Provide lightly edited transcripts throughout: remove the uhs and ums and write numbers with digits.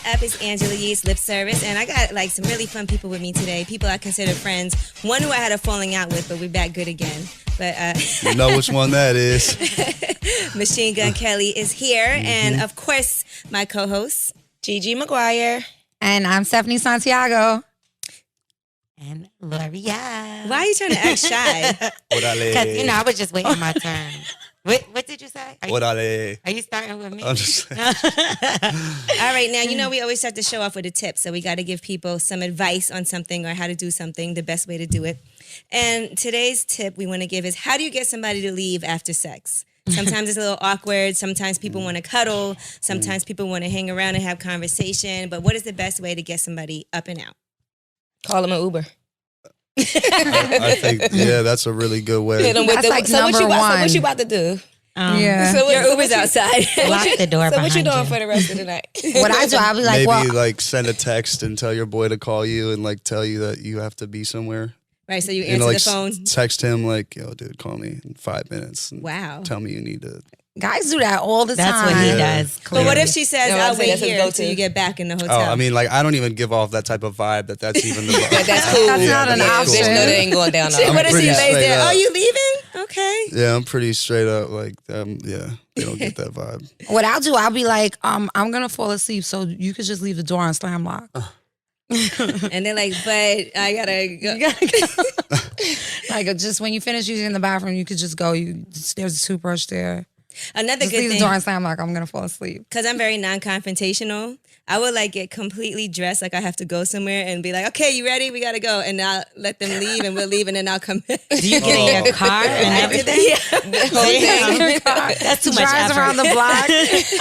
What's up? It's Angela Yee's Lip Service, and I got like some really fun people with me today. People I consider friends. One who I had a falling out with, but we're back good again. But you know which one that is. Machine Gun Kelly is here, and of course, my co-host Gigi McGuire. And I'm Stephanie Santiago. And L'Oreal. Why are you trying to act shy? Because, I was just waiting my turn. What did you say? Are you starting with me? I'm just saying. All right, now, we always start the show off with a tip, so we got to give people some advice on something or how to do something, the best way to do it. And today's tip we want to give is, how do you get somebody to leave after sex? Sometimes it's a little awkward. Sometimes people want to cuddle. Sometimes people want to hang around and have conversation. But what is the best way to get somebody up and out? Call them an Uber. I think, that's a really good way. That's like number one. So what you about to do? Yeah. So your Uber's outside. Lock the door So what you behind doing for the rest of the night? What I do, I'll be like, Maybe send a text and tell your boy to call you and tell you that you have to be somewhere. Right, so you answer the phone. Text him yo, dude, call me in 5 minutes. And Wow. Tell me you need to. guys do that all the time. That's what he does. But what if she says, No, I'll I'm wait saying that's his here go-to. until you get back in the hotel? Oh, I mean, I don't even give off that type of vibe that's even the vibe. That's cool. That's not an Bitch, option. no, that ain't going down. What if she pretty lays straight there? up. Oh, you leaving? Okay. Yeah, I'm pretty straight up. They don't get that vibe. What I'll do, I'll be like, I'm going to fall asleep, so you could just leave the door on slam lock. And they're like, but I gotta go. Just when you finish using the bathroom, you could just go. There's a toothbrush there. Another Just good leave thing, the door on slam lock. I'm going to fall asleep. because I'm very non-confrontational, I would get completely dressed like I have to go somewhere and be like, okay, you ready? We gotta go. And I'll let them leave and we'll leave and then I'll come back. Do you get in your car and I did everything? that. The whole thing? That's too much Drives effort. around the block.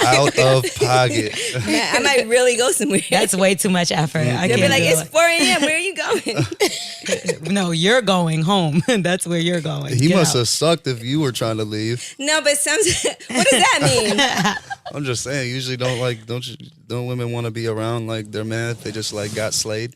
Out of pocket. Yeah, I might really go somewhere. That's way too much effort. I They'll can't be like, do it's 4 a.m. Where are you going? it. No, you're going home. That's where you're going. He Get must out. have sucked if you were trying to leave. No, but what does that mean? I'm just saying, usually don't women want to be around their man if they just got slayed?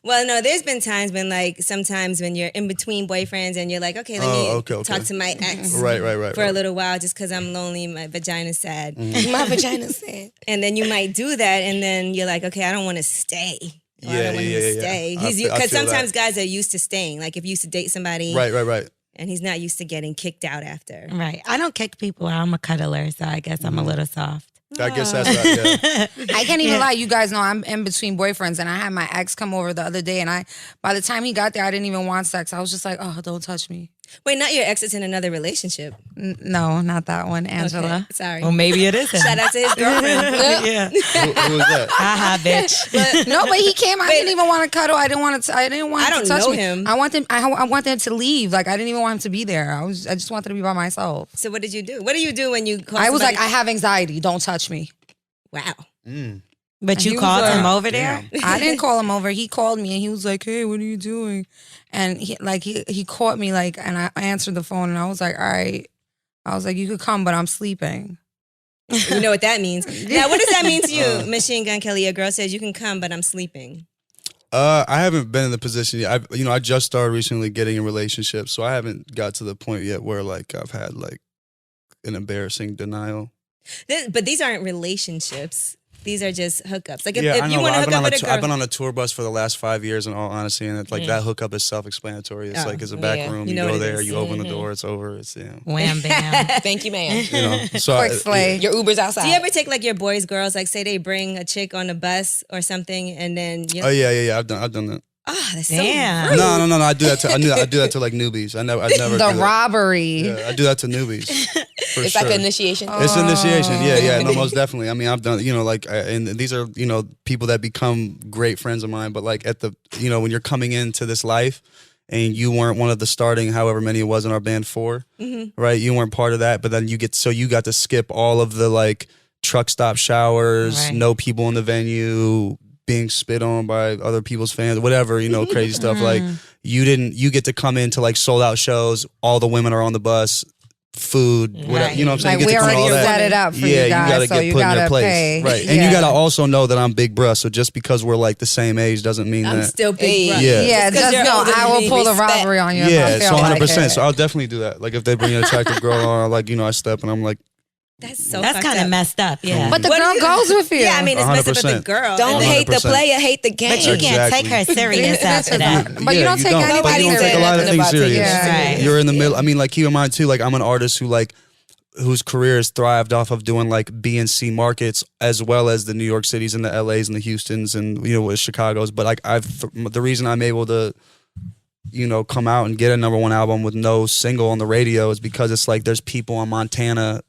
Well, no, there's been times when sometimes when you're in between boyfriends and you're like, okay, let me talk to my ex Right. for a little while just because I'm lonely, my vagina's sad. My vagina's sad. And then you might do that and then you're like, okay, I don't want to stay. Or I don't want him to stay. I feel Because sometimes that. guys are used to staying. Like if you used to date somebody Right. and he's not used to getting kicked out after. Right. I don't kick people out. I'm a cuddler, so I guess I'm a little soft. I guess that's right, yeah. I can't even lie. You guys know I'm in between boyfriends, and I had my ex come over the other day, and by the time he got there, I didn't even want sex. I was just like, oh, don't touch me. Wait, not your ex is in another relationship. No, not that one, Angela. Okay, sorry. Well, maybe it is him. Shout out to his girlfriend. Yeah. Who was that? Haha, bitch. No, but he came. I didn't even want to cuddle. I didn't want to. I didn't want I him don't to touch know me. him. I want them. I want them to leave. I didn't even want him to be there. I just wanted to be by myself. So what did you do? What do you do when you call I was somebody? like, I have anxiety. Don't touch me. Wow. But He you was called like, him over there? I didn't call him over. He called me and he was like, "Hey, what are you doing?" And he caught me and I answered the phone and I was like, "All right." I was like, "You could come, but I'm sleeping." You know what that means. Now, what does that mean to you, Machine Gun Kelly? A girl says you can come, but I'm sleeping. I haven't been in the position yet. I just started recently getting in relationships, so I haven't got to the point yet where I've had an embarrassing denial. But these aren't relationships. These are just hookups. Like if I you know. want to I've hook been up on with a girl. I've been on a tour bus for the last 5 years, in all honesty, and it's that hookup is self-explanatory. It's it's a back room. You know go what it there, is. you open the door, it's over. It's Wham, bam. Thank you, ma'am. So Quick slay. Your Uber's outside. Do you ever take your boys, girls, say they bring a chick on the bus or something, and then Oh yeah. I've done that. that's so Damn. rude. No. I do that to newbies. I never do The that. robbery. Yeah, I do that to newbies. For It's sure. like an initiation. It's initiation. Yeah. No, most definitely. I mean, I've done, and these are, people that become great friends of mine. But at the, when you're coming into this life and you weren't one of the starting, however many it was in our band, 4, right? You weren't part of that. But then you got to skip all of the truck stop showers, Right. no people in the venue, being spit on by other people's fans, whatever, crazy stuff. You get to come into sold out shows. All the women are on the bus. Food, whatever, you know what I'm saying? You We get to come already all that. set it up for you guys, gotta so get you put in gotta your place, pay. right? And you gotta also know that I'm big bruh. So just because we're the same age doesn't mean I'm that. still big Hey. brother. Yeah. Yeah, Just 'cause just you're know older than I will me, pull the respect. robbery on you. if I Yeah, feel so like 100%. it. So I'll definitely do that. If they bring an attractive girl on, I step and I'm That's kind of messed up. Yeah. But the girl goes with you. Yeah, I mean, it's messed up with the girl. Don't hate the player, hate the game. But you can't take her serious after that. But you don't take anybody But you don't take a lot of things serious. Yeah. Right. You're in the middle. I mean, like, keep in mind too, like, I'm an artist whose career has thrived off of doing like B and C markets, as well as the New York Cities and the LAs and the Houstons and with Chicago's. But like, the reason I'm able to come out and get a #1 album with no single on the radio is because it's like there's people in Montana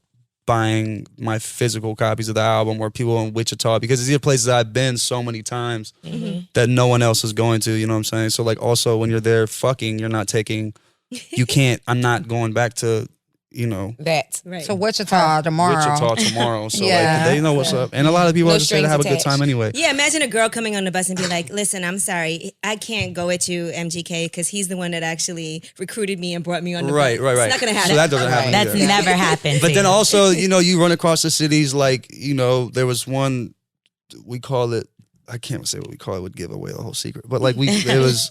buying my physical copies of the album, or people in Wichita, because these are places I've been so many times that no one else is going to, you know what I'm saying? So like, also when you're there fucking, you're not taking, I'm not going back to, That. Right. So Wichita tomorrow. So Yeah. like, they know what's up. And a lot of people No just say to strings have a good attached. time anyway. Yeah, imagine a girl coming on the bus and be like, listen, I'm sorry, I can't go with you, MGK, because he's the one that actually recruited me and brought me on the Right. bus. It's not going to happen. So that doesn't happen That's either. never happened. But to then you. also, you run across the cities like, there was one, we call it, I can't say what we call it, would give away the whole secret. But like it was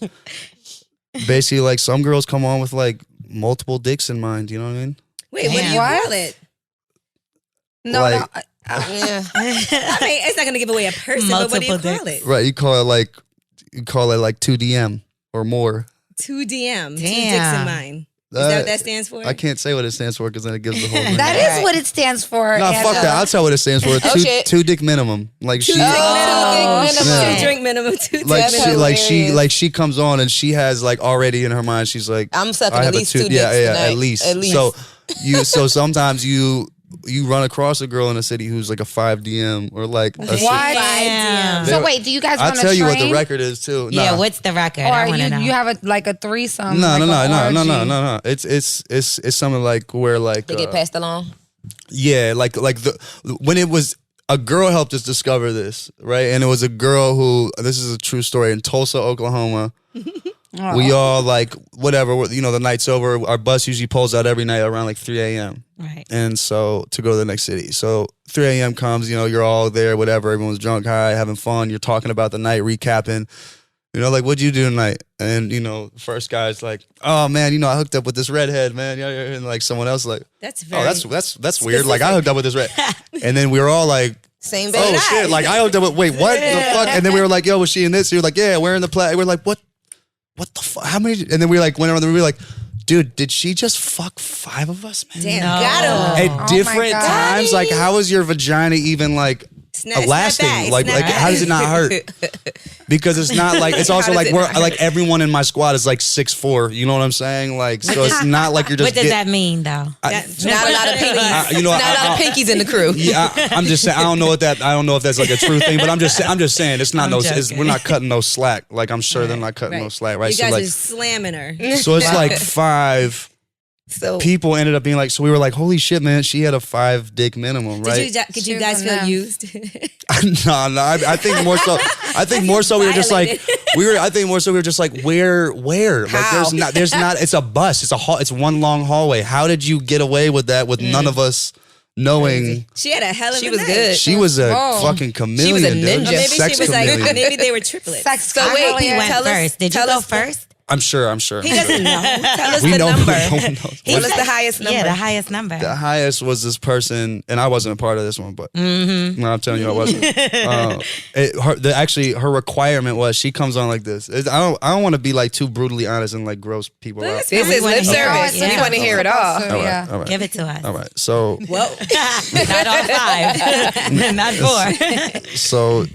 basically like some girls come on with like multiple dicks in mind, you know what I mean? Wait, what do you What? call it? No, Like- no. Yeah. I mean, it's not going to give away a person, but what do you Multiple call it? Right, you call it like 2DM or more. 2DM, 2 dicks Damn. in mine. Is that what that stands for? I can't say what it stands for because then it gives the whole thing. That is what it stands for. No, fuck that. I'll tell what it stands for. Oh, shit. Two dick minimum. Like she, Oh, Yeah. 2 drink minimum, 2 like dicks. she comes on and she has like already in her mind. She's like, I'm sucking I at have a least 2 2 dicks Yeah, tonight. at least. At least. So sometimes you run across a girl in a city who's like a 5DM or like a What? Damn. So wait, do you guys I'll run a tell you what the train? record is too. Yeah, Nah. what's the record? Or I want to know. you have a threesome? No, like no, an no, no, no, orgy? no, no. It's something like where like They get passed along. yeah, like when it was a girl helped us discover this, right? And it was a girl who, this is a true story, in Tulsa, Oklahoma. We all like whatever, the night's over. Our bus usually pulls out every night around like 3 a.m. Right. And so to go to the next city. So 3 a.m. comes, you're all there, whatever. Everyone's drunk, high, having fun. You're talking about the night, recapping. Like, what'd you do tonight? And, the first guy's like, oh, man, I hooked up with this redhead, man. And like someone else like, That's very... that's weird. Like, I hooked up with this red. And then we were all like, Same oh, bed. shit. Like, I hooked up with, wait, what the fuck? And then we were like, yo, was she in this? You're like, yeah, we're in the play. We're like, what the fuck? How many? And then we like went around the room. We were like, dude, did she just fuck 5 of us, man? Damn, No. got him. At different God. times? Like, how is your vagina even like Snap lasting? back, Like, snap how does it not hurt? Because it's not like, it's also How like does it not like everyone in my squad is like 6'4". You know what I'm saying? Like, so it's not like you're just. What does that mean, though? Not a lot of pinkies. you know, Not a lot of pinkies in the crew. Yeah, I'm just saying. I don't know if that's like a true thing, but I'm just saying it's not I'm we're not cutting no slack. Like, I'm sure they're not cutting no slack, right? You guys so like, are slamming her. so it's like 5 So people ended up being like, so we were like, holy shit, man, she had a 5 dick minimum, right? Did She you guys was feel enough. used? No, I think more so. We were just like, I think more so we were just like, where? Like, How? there's not. It's a bus. It's one long hallway. How did you get away with that with none of us knowing? She had a hell of She a was night. good. She was a Whoa. fucking chameleon. She was a dude. ninja. Or maybe Sex she was chameleon. like, maybe they were triplets. Sex. So wait, He went tell us- first. Did you tell go us- first? I'm sure. He doesn't know. Tell us We the know. number. No one knows. Tell us the highest number. Yeah, the highest number. The highest was this person, and I wasn't a part of this one, but no, I'm telling you, I wasn't. Her requirement was she comes on like this. I don't want to be like too brutally honest and like gross people out. This is wanna lip hear service. it. We Yeah. want to hear it all. So, All right, yeah. all right, Give it to us. all right. So, Whoa. Not all 5. Not 4. so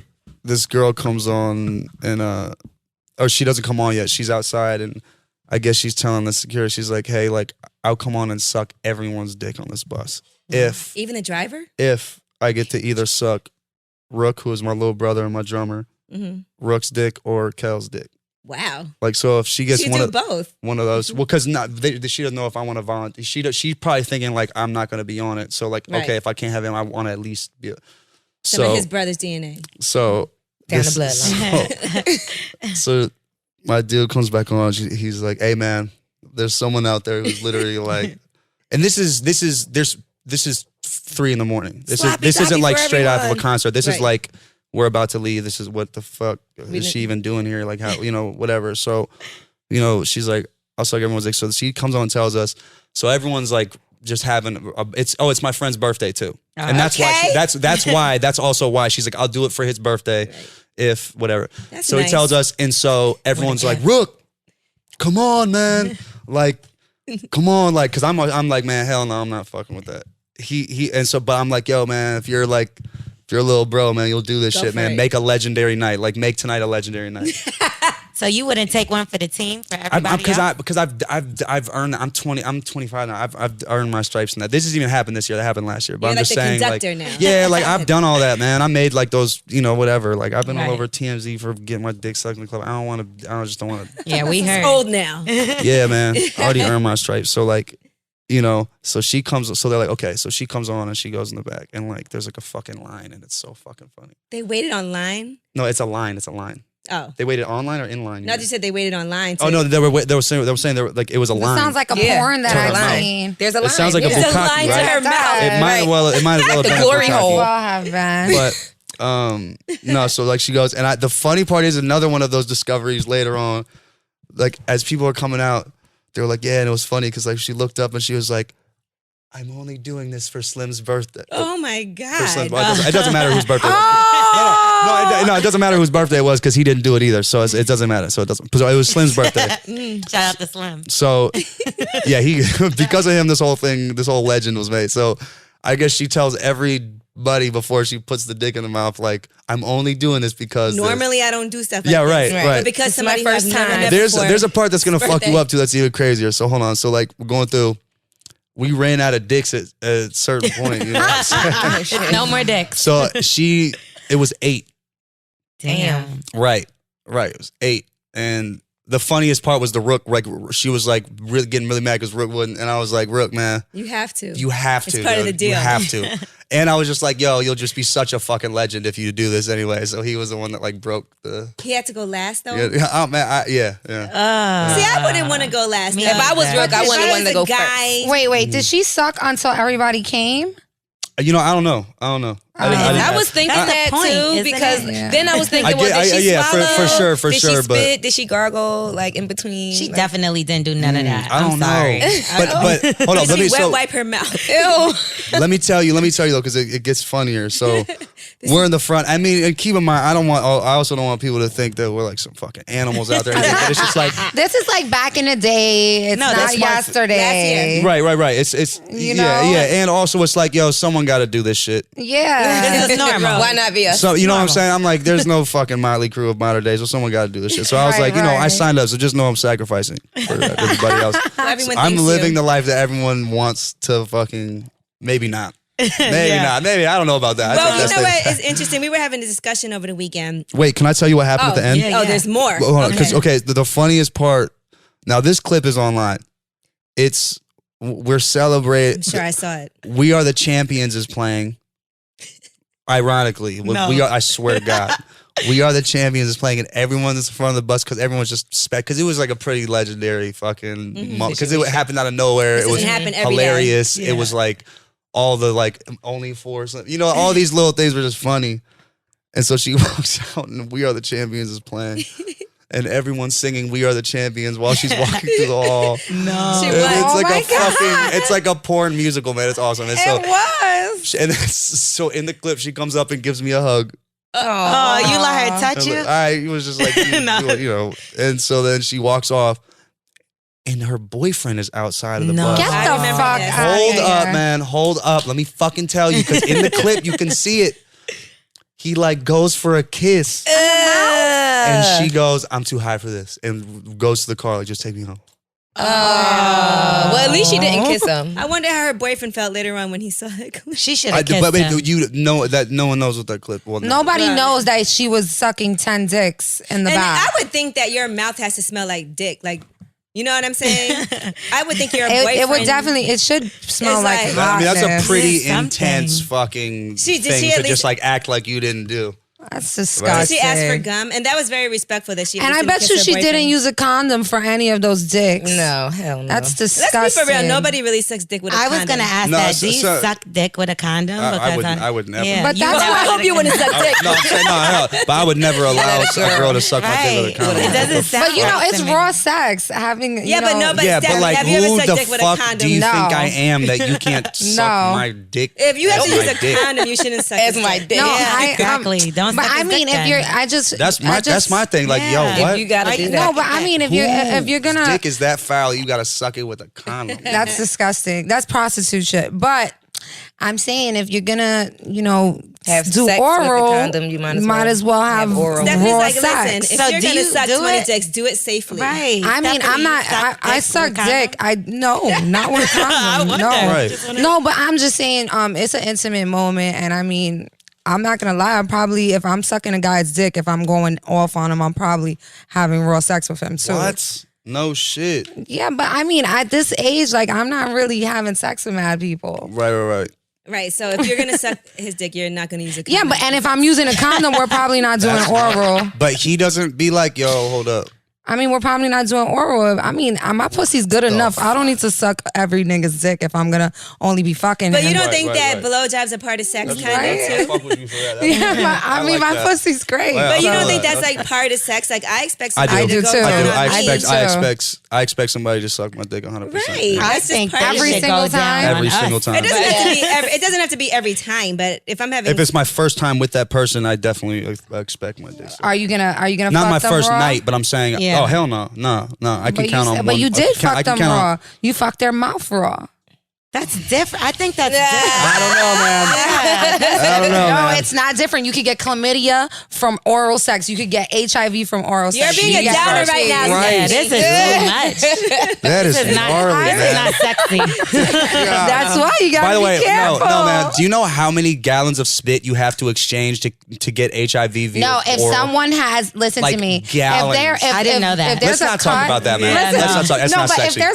this girl comes on and or she doesn't come on yet. She's outside and I guess she's telling the security, she's like, hey, like I'll come on and suck everyone's dick on this bus Even the driver? if I get to either suck Rook, who is my little brother and my drummer, Rook's dick or Kel's dick. Wow. Like, so if she gets She do both. one of those, well, because she doesn't know if I want to volunteer. She's probably thinking like I'm not going to be on it. So like, Right. okay, if I can't have him, I want to at least be. Some of his brother's DNA. So Down this- the bloodline. So my dude comes back on. He's like, "Hey man, there's someone out there who's literally like," and this is 3 a.m. This isn't like straight out of a concert. This is Right. like we're about to leave. This is what the fuck is she even doing here? Like how whatever. So she's like, I'll suck everyone's dick. So she comes on and tells us. So everyone's like just having it's my friend's birthday too. And that's why that's also why she's like, I'll do it for his birthday if whatever. That's so nice. he tells us, and so everyone's like, Rook, come on, man. Like, come on, like, cause I'm like, man, hell no, I'm not fucking with that. But I'm like, yo, man, if you're a little bro, man, you'll do this shit, man. Make a legendary night. Like, make tonight a legendary night. So you wouldn't take one for the team for everybody else? Because I've earned. I'm 25 now. I've earned my stripes in that. This has even happened this year. That happened last year. But You're I'm like just the saying, like, conductor now. yeah, like I've done all that, man. I made like those, whatever. Like I've been all over TMZ for getting my dick sucked in the club. I just don't want to. Yeah, we heard. It's old now. Yeah, man. I already earned my stripes. So like, so she comes. So they're like, okay. So she comes on and she goes in the back, and like, there's like a fucking line, and it's so fucking funny. They waited online. No, it's a line. It's a line. Oh, They waited online or in line? not you said they waited online. Oh no, they were saying like it was a It line. sounds like a Yeah. porn that It's a I've line. seen. There's a line. It sounds like a It's a bukkake, line to right? her mouth. It might as well have The been a glory bukkake. hole. Well, have been. But no, so like she goes, and the funny part is another one of those discoveries later on. Like as people are coming out, they were like, yeah, and it was funny because like she looked up and she was like, I'm only doing this for Slim's birthday. Oh my For God. Slim's, it doesn't matter whose birthday. It was. No, it doesn't matter whose birthday it was because he didn't do it either. So it doesn't matter. So it doesn't. So it was Slim's birthday. Shout out to Slim. So yeah, he because of him, this whole legend was made. So I guess she tells everybody before she puts the dick in the mouth, like, I'm only doing this because Normally I don't do stuff like Yeah, this. right. But because It's somebody my first first time. time. there's a part that's gonna fuck birthday. you up too. That's even crazier. So hold on. So like we're going through. We ran out of dicks at a certain point. No more dicks. So it was 8. Damn. Right. It was 8. And the funniest part was the Rook. Like she was like really getting really mad because Rook wouldn't. And I was like, Rook, man, You have to. you have to. It's part of dude. the deal. You have to. And I was just like, yo, you'll just be such a fucking legend if you do this anyway. So he was the one that like broke the. He had to go last though. Yeah, oh man, yeah. See, I wouldn't want to go last. Me though. If I was Rook, I wouldn't want to go guy, Wait, did she suck until everybody came? I don't know. I was thinking That's the that point, too isn't because it? Yeah. then I was thinking, well, did she yeah, swallow? for did sure, she but- spit? Did she gargle like in between? She Like, definitely didn't do none of that. I don't I'm sorry. know. But hold on, Did let she me wet wipe her mouth? Ew. let me tell you though, because it gets funnier. So we're in the front. I mean, and keep in mind, I also don't want people to think that we're like some fucking animals out there. But it's just like This is like back in the day. It's not that's my- yesterday. Last year. right. It's You yeah, know? and also it's like, yo, someone got to do this shit. Yeah. This is normal. Why not be us? So you know what I'm saying? I'm like, there's no fucking Motley Crue of modern days, so someone got to do this shit. So I was Right, like, I right. signed up, so just know I'm sacrificing for everybody else. Everyone I'm thinks living you. the life that everyone wants to fucking. Maybe not. Maybe not. Maybe I don't know about that. I Well, think you that's know the- what? It's interesting. We were having a discussion over the weekend. Wait, can I tell you what happened at the end? yeah. Oh, there's more. Well, hold on, because the funniest part. Now this clip is online. We're celebrating. I'm sure I saw it. We Are the Champions is playing. Ironically, No. I swear to God, We Are the Champions is playing, and everyone's in front of the bus because everyone's just because it was like a pretty legendary fucking because it happened out of nowhere. This It was doesn't happen every day. hilarious. Yeah. It was like all the like only four, all these little things were just funny. And so she walks out, and We Are the Champions is playing. And everyone's singing "We Are the Champions" while she's walking through the hall. No. She And was. it's like my a fucking, it's like a porn musical, man. It's awesome. And so, It was. and so in the clip, she comes up and gives me a hug. Oh, you let her touch you? I was just like, And so then she walks off, and her boyfriend is outside of the bus. Get I the remember fuck this. out Hold of up, here. man. Hold up. Let me fucking tell you, because in the clip you can see it. He like goes for a kiss, and she goes, "I'm too high for this," and goes to the car like, "Just take me home." Well, at least she didn't kiss him. I wonder how her boyfriend felt later on when he saw it. She should have kissed But him. you know that no one knows what that clip was. Nobody Right. knows that she was sucking 10 dicks in the And back. I would think that your mouth has to smell like dick. Like, you know what I'm saying? I would think your boyfriend. It would definitely, it should smell It's like like- I mean, that's a hotness. pretty Something. intense fucking Did thing she to at just least- like act like you didn't do. That's So disgusting. she asked for gum, and that was very respectful that she. And I bet you she didn't use a condom for any of those dicks. No, hell no. That's disgusting. Let's be for real. Nobody really sucks dick with a condom. I was gonna ask No, that. so- Do you so- suck dick with a condom? I would never. Yeah, But you that's would why I never hope you with a wouldn't suck dick. No, I'm saying no, hell. But I would never allow a girl to suck my dick with a condom. It doesn't sound. But you know, right it's to me. raw sex. Having Yeah, but no, but Yeah, Steph, but like, have you ever who sucked the dick with a fuck condom? do you No. think I am that you can't suck my dick? If you have to as use my a dick? condom, you shouldn't suck As his my dick. dick. No, Yeah, exactly. Don't But suck I his mean, dick if you're, then. That's my thing. Like, Yeah. yo, what? If you gotta do that. No, but I mean, if you're Whose gonna, dick is that foul? You gotta suck it with a condom. that's disgusting. That's prostitute shit. But I'm saying if you're gonna, Have do sex with oral, a condom, you might as well have have oral. Stephanie's raw like, sex. listen, if So you're do gonna you suck do 20 it? dicks, do it safely. Right. I mean, Stephanie, I'm not. I suck dick. No, not with a condom. No, Right. no. But I'm just saying, it's an intimate moment, and I mean, I'm not gonna lie. I'm probably, if I'm sucking a guy's dick, if I'm going off on him, I'm probably having raw sex with him too. What? No shit. Yeah, but I mean, at this age, like, I'm not really having sex with mad people. Right. Right. So if you're gonna suck his dick, you're not gonna use a condom. Yeah, but and if I'm using a condom, we're probably not doing oral. But he doesn't be like, yo, hold up. I mean, we're probably not doing oral. I mean, my pussy's good enough. I don't need to suck every nigga's dick if I'm gonna only be fucking But him. you don't Right, think that right. blowjobs are part of sex, kind right. of too? Fuck with you for that. Yeah, but I mean, like my that. pussy's great. Well, But you I don't feel think that. that's like part of sex? Like I expect I somebody do. to go too. down I on me. I expect somebody to suck my dick 100%. Right. I That's just think part of that Every it. should single go down time? on Every us. single time. It doesn't have to be every. It doesn't have to be every time. But if I'm having, If it's my first time with that person, I definitely expect my dick. sucked. Are you gonna Not fuck my them first raw? night, but I'm saying, Yeah. oh hell no. I can count on one. But you did fuck I can them count on- raw. You fucked their mouth raw. That's different. I think that's I different. don't know, man. I don't know, No, man. it's not different. You could get chlamydia from oral sex. You could get HIV from oral You're sex. being You a get downer right now. Right. Yeah, this is too much. That is This is not, gnarly, this is man. not sexy. That's why you gotta By the be way, careful. no, man. Do you know how many gallons of spit you have to exchange to get HIV via No, if oral? someone has, listen Like to me. gallons. I didn't know that. If there's Let's not a talk cut, about that, man. Yeah, Let's not talk. That's no, not but sexy. if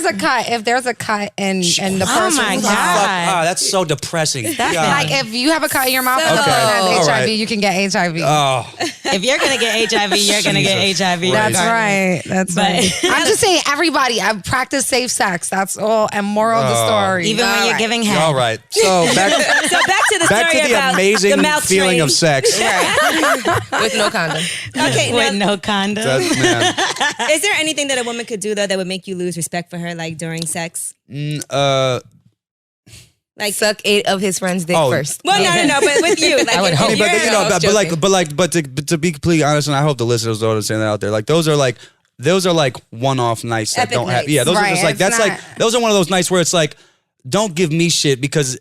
there's a cut and the Oh person my who's God. Ah, that's so depressing. God. like, if you have a cut in your mouth and the Okay, person has all HIV, right. you can get HIV. Oh, If you're gonna get HIV, you're gonna get Jesus HIV. Christ. That's right. That's But- right. I'm just saying, everybody, I practice safe sex. That's all. And moral of the story. Even when you're giving head. all right. So back so back to the back story to the about amazing the mouth feeling train. of sex. With no condom. Okay, With now, no condom. That's, man. is there anything that a woman could do though that would make you lose respect for her, like during sex? Like, Suck 8 of his friend's dick Oh. first. well, no, but with you, like, I would if hope. I mean, but you're- you know, I was but to be completely honest, and I hope the listeners don't understand that out there. Like those are like one-off nights that Epic don't have. nights. Yeah, those are Right, just like it's that's like not- those are one of those nights where it's like, don't give me shit because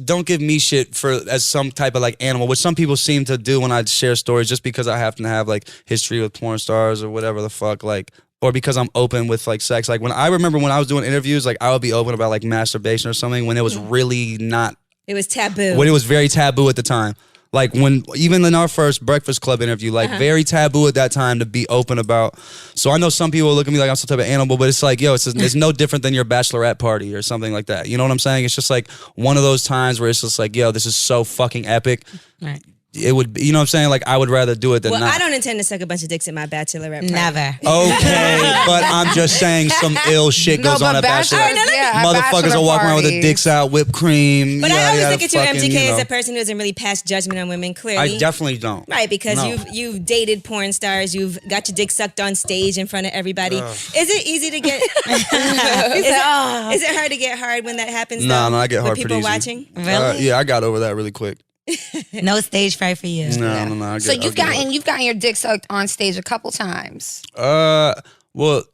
don't give me shit for as some type of like animal, which some people seem to do when I share stories, just because I happen to have like history with porn stars or whatever the fuck, like. Or because I'm open with like sex. Like when I remember when I was doing interviews, like I would be open about like masturbation or something when it was really not. it was taboo. When it was very taboo at the time. Like when, even in our first Breakfast Club interview, like very taboo at that time to be open about. So I know some people look at me like I'm some type of animal, but it's like, yo, it's no different than your bachelorette party or something like that. You know what I'm saying? It's just like one of those times where it's just like, yo, this is so fucking epic. Right. It would, you know what I'm saying? Like I would rather do it than well, not. I don't intend to suck a bunch of dicks at my bachelorette party. Never. Okay, but I'm just saying some ill shit goes on at bachelorette. Motherfuckers are walking around with their dicks out, whipped cream. But yada, I always yada, look at you, fucking, MGK, as know. a person who doesn't really pass judgment on women. Clearly, I definitely don't. right, because No. you've dated porn stars, you've got your dick sucked on stage in front of everybody. Is it easy to get? is it hard to get hard when that happens? No, though, I get hard with people pretty easy. watching. Really? Yeah, I got over that really quick. No stage fright for you. No. I So get- I you've get it. gotten your dick sucked on stage a couple times. Well,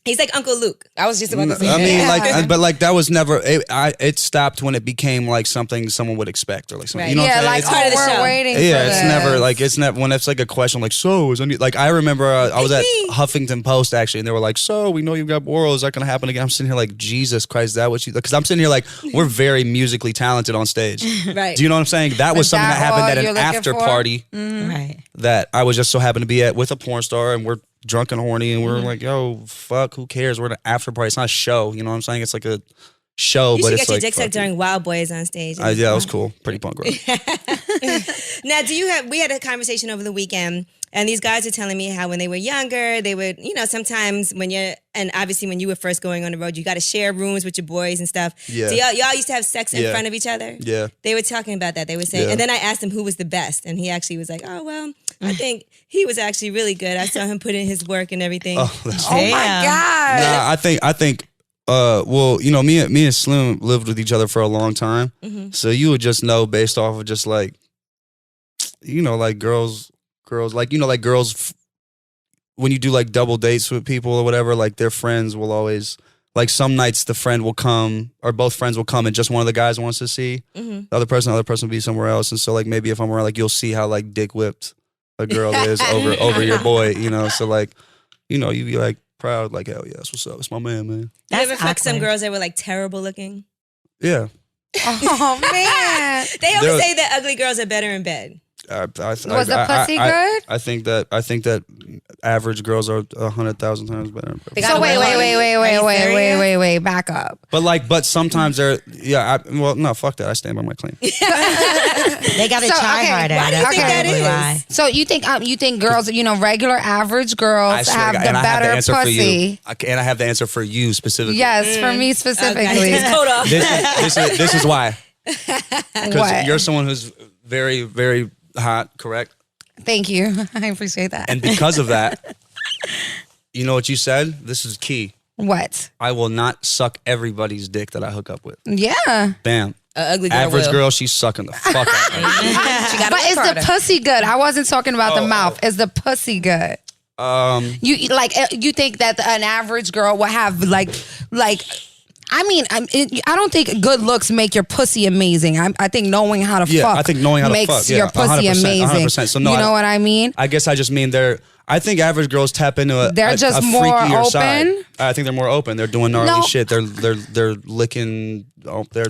He's like Uncle Luke. I was just about to say I that. mean, Yeah. like, but like that was never. It stopped when it became like something someone would expect or like something. Right. You know Yeah, what I'm like, saying? part of the we're show. waiting for Yeah, it's this. never like it's never when it's like a question like so is any like I remember I was at Huffington Post actually and they were like so we know you've got oral, is that gonna happen again? I'm sitting here like Jesus Christ, is that what you because I'm sitting here like we're very musically talented on stage. Right. Do you know what I'm saying? That was Is something that that happened all at you're an looking after for? party Right. that I was just so happened to be at with a porn star and we're drunk and horny and we're like yo fuck who cares, we're at an after party, it's not a show, you know what I'm saying, it's like a show You but should it's get your like dick sucked fuck during Wild Boys on stage. yeah, that was cool. Pretty punk rock. Now, we had a conversation over the weekend, and these guys are telling me how when they were younger, they would, sometimes and obviously when you were first going on the road, you got to share rooms with your boys and stuff. Yeah. So y'all used to have sex in front of each other? Yeah. They were talking about that. They were saying, and then I asked him who was the best, and he actually was like, oh, well, I think he was actually really good. I saw him put in his work and everything. Oh, Oh my God. Nah, I think me and Slim lived with each other for a long time. Mm-hmm. So you would just know based off of just like, like girls, like girls, when you do like double dates with people or whatever, like their friends will always, like some nights the friend will come or both friends will come and just one of the guys wants to see the other person will be somewhere else. And so like maybe if I'm around, like you'll see how like dick whipped a girl is over your boy, so like, you'd be like proud, like, hell yes, what's up? It's my man. You ever fucked some girls that were like terrible looking? Yeah. Oh man. They always say that ugly girls are better in bed. Was the pussy good? I think that average girls are 100,000 times better. So wait, back up. But sometimes they're no, fuck that. I stand by my claim. They got to try harder. Why do you think that is? So you think girls, regular average girls have the better pussy? And I have the answer for you specifically. Yes, for me specifically. Okay. This is why. Because you're someone who's very, very hot, correct? Thank you. I appreciate that. And because of that, you know what you said? This is key. What? I will not suck everybody's dick that I hook up with. Yeah. Bam. Ugly girl Average will. girl, she's sucking the fuck out of me. But is the pussy good? I wasn't talking about the mouth. Is the pussy good? You think that an average girl will have like I don't think good looks make your pussy amazing. I think knowing how to fuck. I think knowing how to makes fuck. your pussy 100%, amazing. 100%. So no, you know what I mean? I guess I just mean I think average girls tap into a They're just a more freakier open? side. I think they're more open. They're doing gnarly No. shit. They're licking.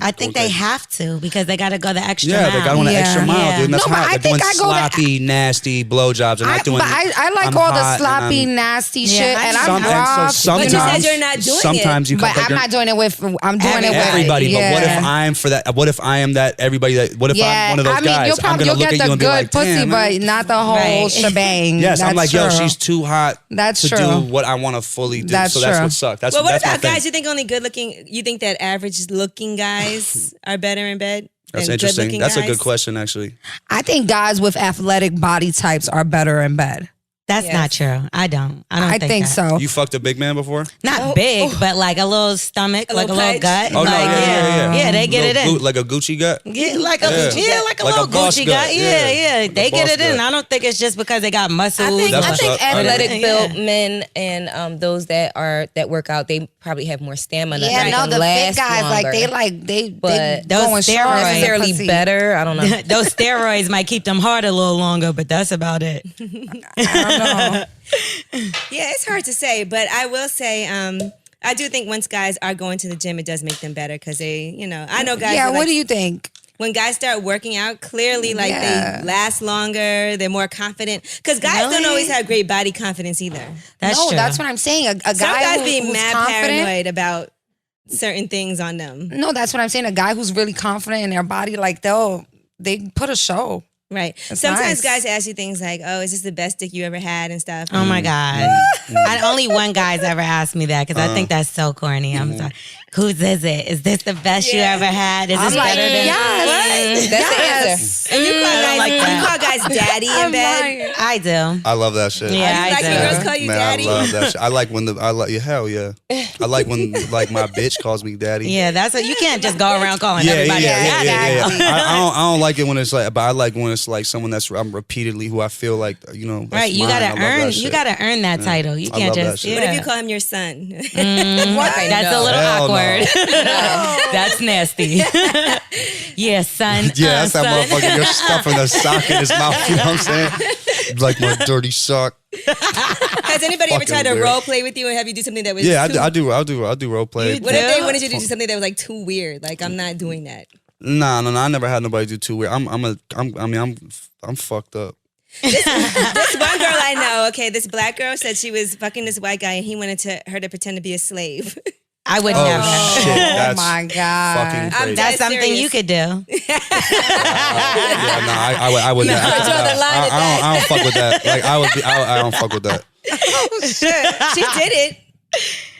I think they have to because they got to go the extra mile. Yeah, they got on an extra mile, Yeah. dude. And that's No, but hot. I They're think doing I go sloppy, nasty blowjobs. And I like all the sloppy, nasty shit, and I'm rough. But you said you're not doing sometimes it. you But I'm not doing it with. I'm doing it with everybody. Yeah. But what if I'm for that? What if I am that everybody that? What if I'm one of those guys? You'll I'm gonna look get at you the and be good like, pussy, damn, man. but not the whole shebang. Yes, I'm like, That's yo, true. she's too hot That's to true. do what I want to fully do. That's so that's true. what sucks. That's Well, what that's my about thing. guys? You think only good looking? You think that average looking guys are better in bed? That's than interesting. good-looking That's a guys? good question, actually. I think guys with athletic body types are better in bed. That's Yes. not true. I don't think that. so. You fucked a big man before? Not big, but like a little stomach, A like little a little pudge? gut. Oh, no, like, yeah. Yeah, they get it in. Like a Gucci gut? Yeah, like a Yeah. like a Like a little boss Gucci gut. gut. Yeah. Yeah. They A get boss it in. gut. I don't think it's just because they got muscles. That's I what's think up. athletic Yeah. built men and those that work out, they probably have more stamina. Yeah, they no, can the fit last guys longer. they But those going steroids strong Not as a necessarily pussy. better. I don't know. Those steroids might keep them hard a little longer, but that's about it. I don't know. Yeah, it's hard to say, but I will say, I do think once guys are going to the gym, it does make them better because they, I know guys. Yeah, that, what like, do you think? when guys start working out, clearly, like Yeah. they last longer, they're more confident. Because guys don't Really? always have great body confidence either. That's no, true. that's what I'm saying. A Some guy guys be who's mad confident. paranoid about certain things on them. No, that's what I'm saying. A guy who's really confident in their body, like they put a show. Right. That's Sometimes nice. guys ask you things like, "Oh, is this the best dick you ever had?" and stuff. Oh my God. Only one guy's ever asked me that because I think that's so corny. I'm sorry. Whose is it? Is this the best you Yeah. ever had? Is I'm this like, better than yes. That's the Yes. answer. And you call guys, like that. you call guys daddy in I'm bed. lying. I do. I love that shit. Yeah, You I like when do. girls call you Man, daddy? I love that shit. I like when hell yeah. I like when like my bitch calls me daddy. Yeah, that's what you can't just go around calling Yeah, everybody. yeah. Exactly. I don't like it when it's like, but I like when it's like someone that's I'm repeatedly who I feel like that's Right, you mine. I gotta love earn. that You shit. gotta earn that title. You I can't love that just. shit. What Yeah. if you call him your son? That's a little Hell no. awkward. That's nasty. Yeah, son. Yeah, that's that son. motherfucker. You're stuffing a sock in his mouth. You know what I'm saying? Like my dirty sock. Has anybody ever Fucking tried to weird. role play with you and have you do something that was Yeah, too, I do role play. You What if they Yeah. wanted you to do something that was like too weird? Like, I'm not doing that. Nah, I never had nobody do too weird. I'm fucked up. This one girl I know, okay, this black girl said she was fucking this white guy and he wanted her to pretend to be a slave. I would Oh never. shit! Oh That's my God. fucking crazy. That's dead something serious. you could do. Yeah, no, I would. I would draw the line at that. I don't fuck with that. Like I don't fuck with that. She did it.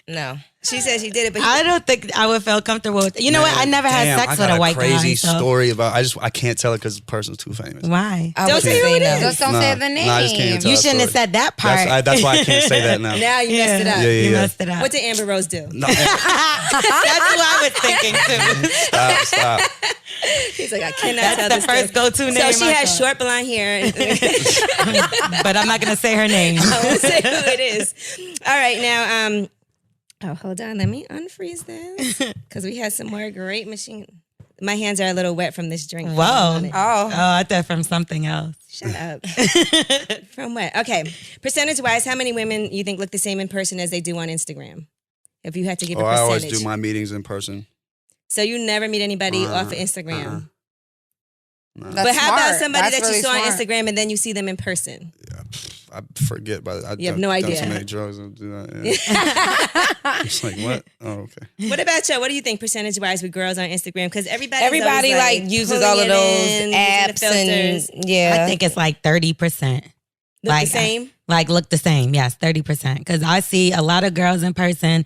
No. She said she did it, but I don't think I would feel comfortable with. You know what? I never had Damn, sex I with got a white crazy guy. So. story about. I can't tell it because the person's too famous. Why? I Don't would say who it no. is. Just don't say the name. Nah, I just can't tell You that shouldn't have story. said that part. That's why I can't say that now. now you messed it up. Yeah, You yeah. messed it up. What did Amber Rose do? No, That's what I was thinking too. stop. He's like, I cannot That's tell the this first story. go-to name. So she I has thought. short blonde hair. But I'm not gonna say her name. I won't say who it is. All right, now, oh, hold on. Let me unfreeze this because we had some more great machine. My hands are a little wet from this drink. Whoa. Oh. I thought from something else. Shut up. From what? Okay. Percentage-wise, how many women you think look the same in person as they do on Instagram? If you had to give a I percentage. always do my meetings in person. So you never meet anybody off of Instagram. No. But how about smart. somebody That's that you really saw on smart. Instagram and then you see them in person? I forget, but I You have no idea. Done so many drugs and do that. Yeah. It's like what? Oh, okay. What about you? What do you think percentage-wise with girls on Instagram? Because everybody like uses all of those apps and yeah. I think it's like 30%. look the same. Look the same. Yes, 30%. Because I see a lot of girls in person.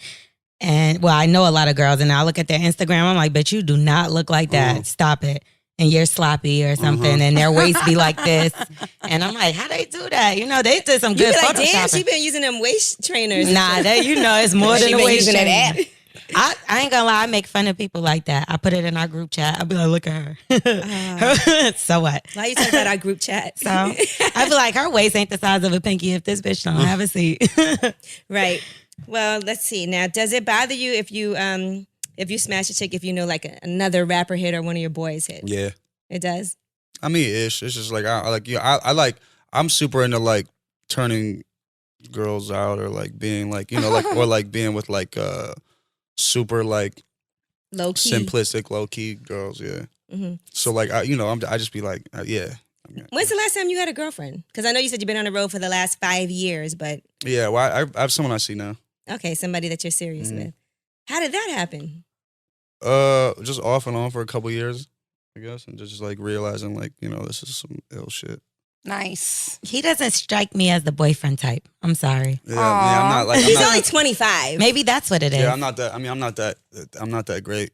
And well, I know a lot of girls, and I look at their Instagram. I'm like, "But you do not look like that. Stop it." And you're sloppy or something, and their waist be like this. And I'm like, "How they do that?" You know, they did some You good be like, damn, photoshopping. she been using them waist trainers. Nah, that you know, it's more She than a been waist using that trainer. app. I ain't gonna lie, I make fun of people like that. I put it in our group chat. I'll be like, "Look at her." So what? Why you talking about our group chat? So I feel like her waist ain't the size of a pinky if this bitch don't have a seat. Right. Well, let's see. Now, does it bother you if you smash a chick if you know like another rapper hit or one of your boys hit? Yeah. It does. I mean, ish. It's just like I like you. I'm super into like turning girls out or like being like or like being with like super like Low key. simplistic low key girls. Yeah. Mm-hmm. So like I just be like yeah. When's the last time you had a girlfriend? Because I know you said you've been on the road for the last 5 years, but Yeah. Well, I have someone I see now. okay, somebody that you're serious with. How did that happen? Just off and on for a couple years, I guess, and just like realizing like this is some ill shit. Nice. He doesn't strike me as the boyfriend type. I'm sorry. Yeah, I'm not like He's only 25. Maybe that's what it is. Yeah, I'm not that. I mean, I'm not that great.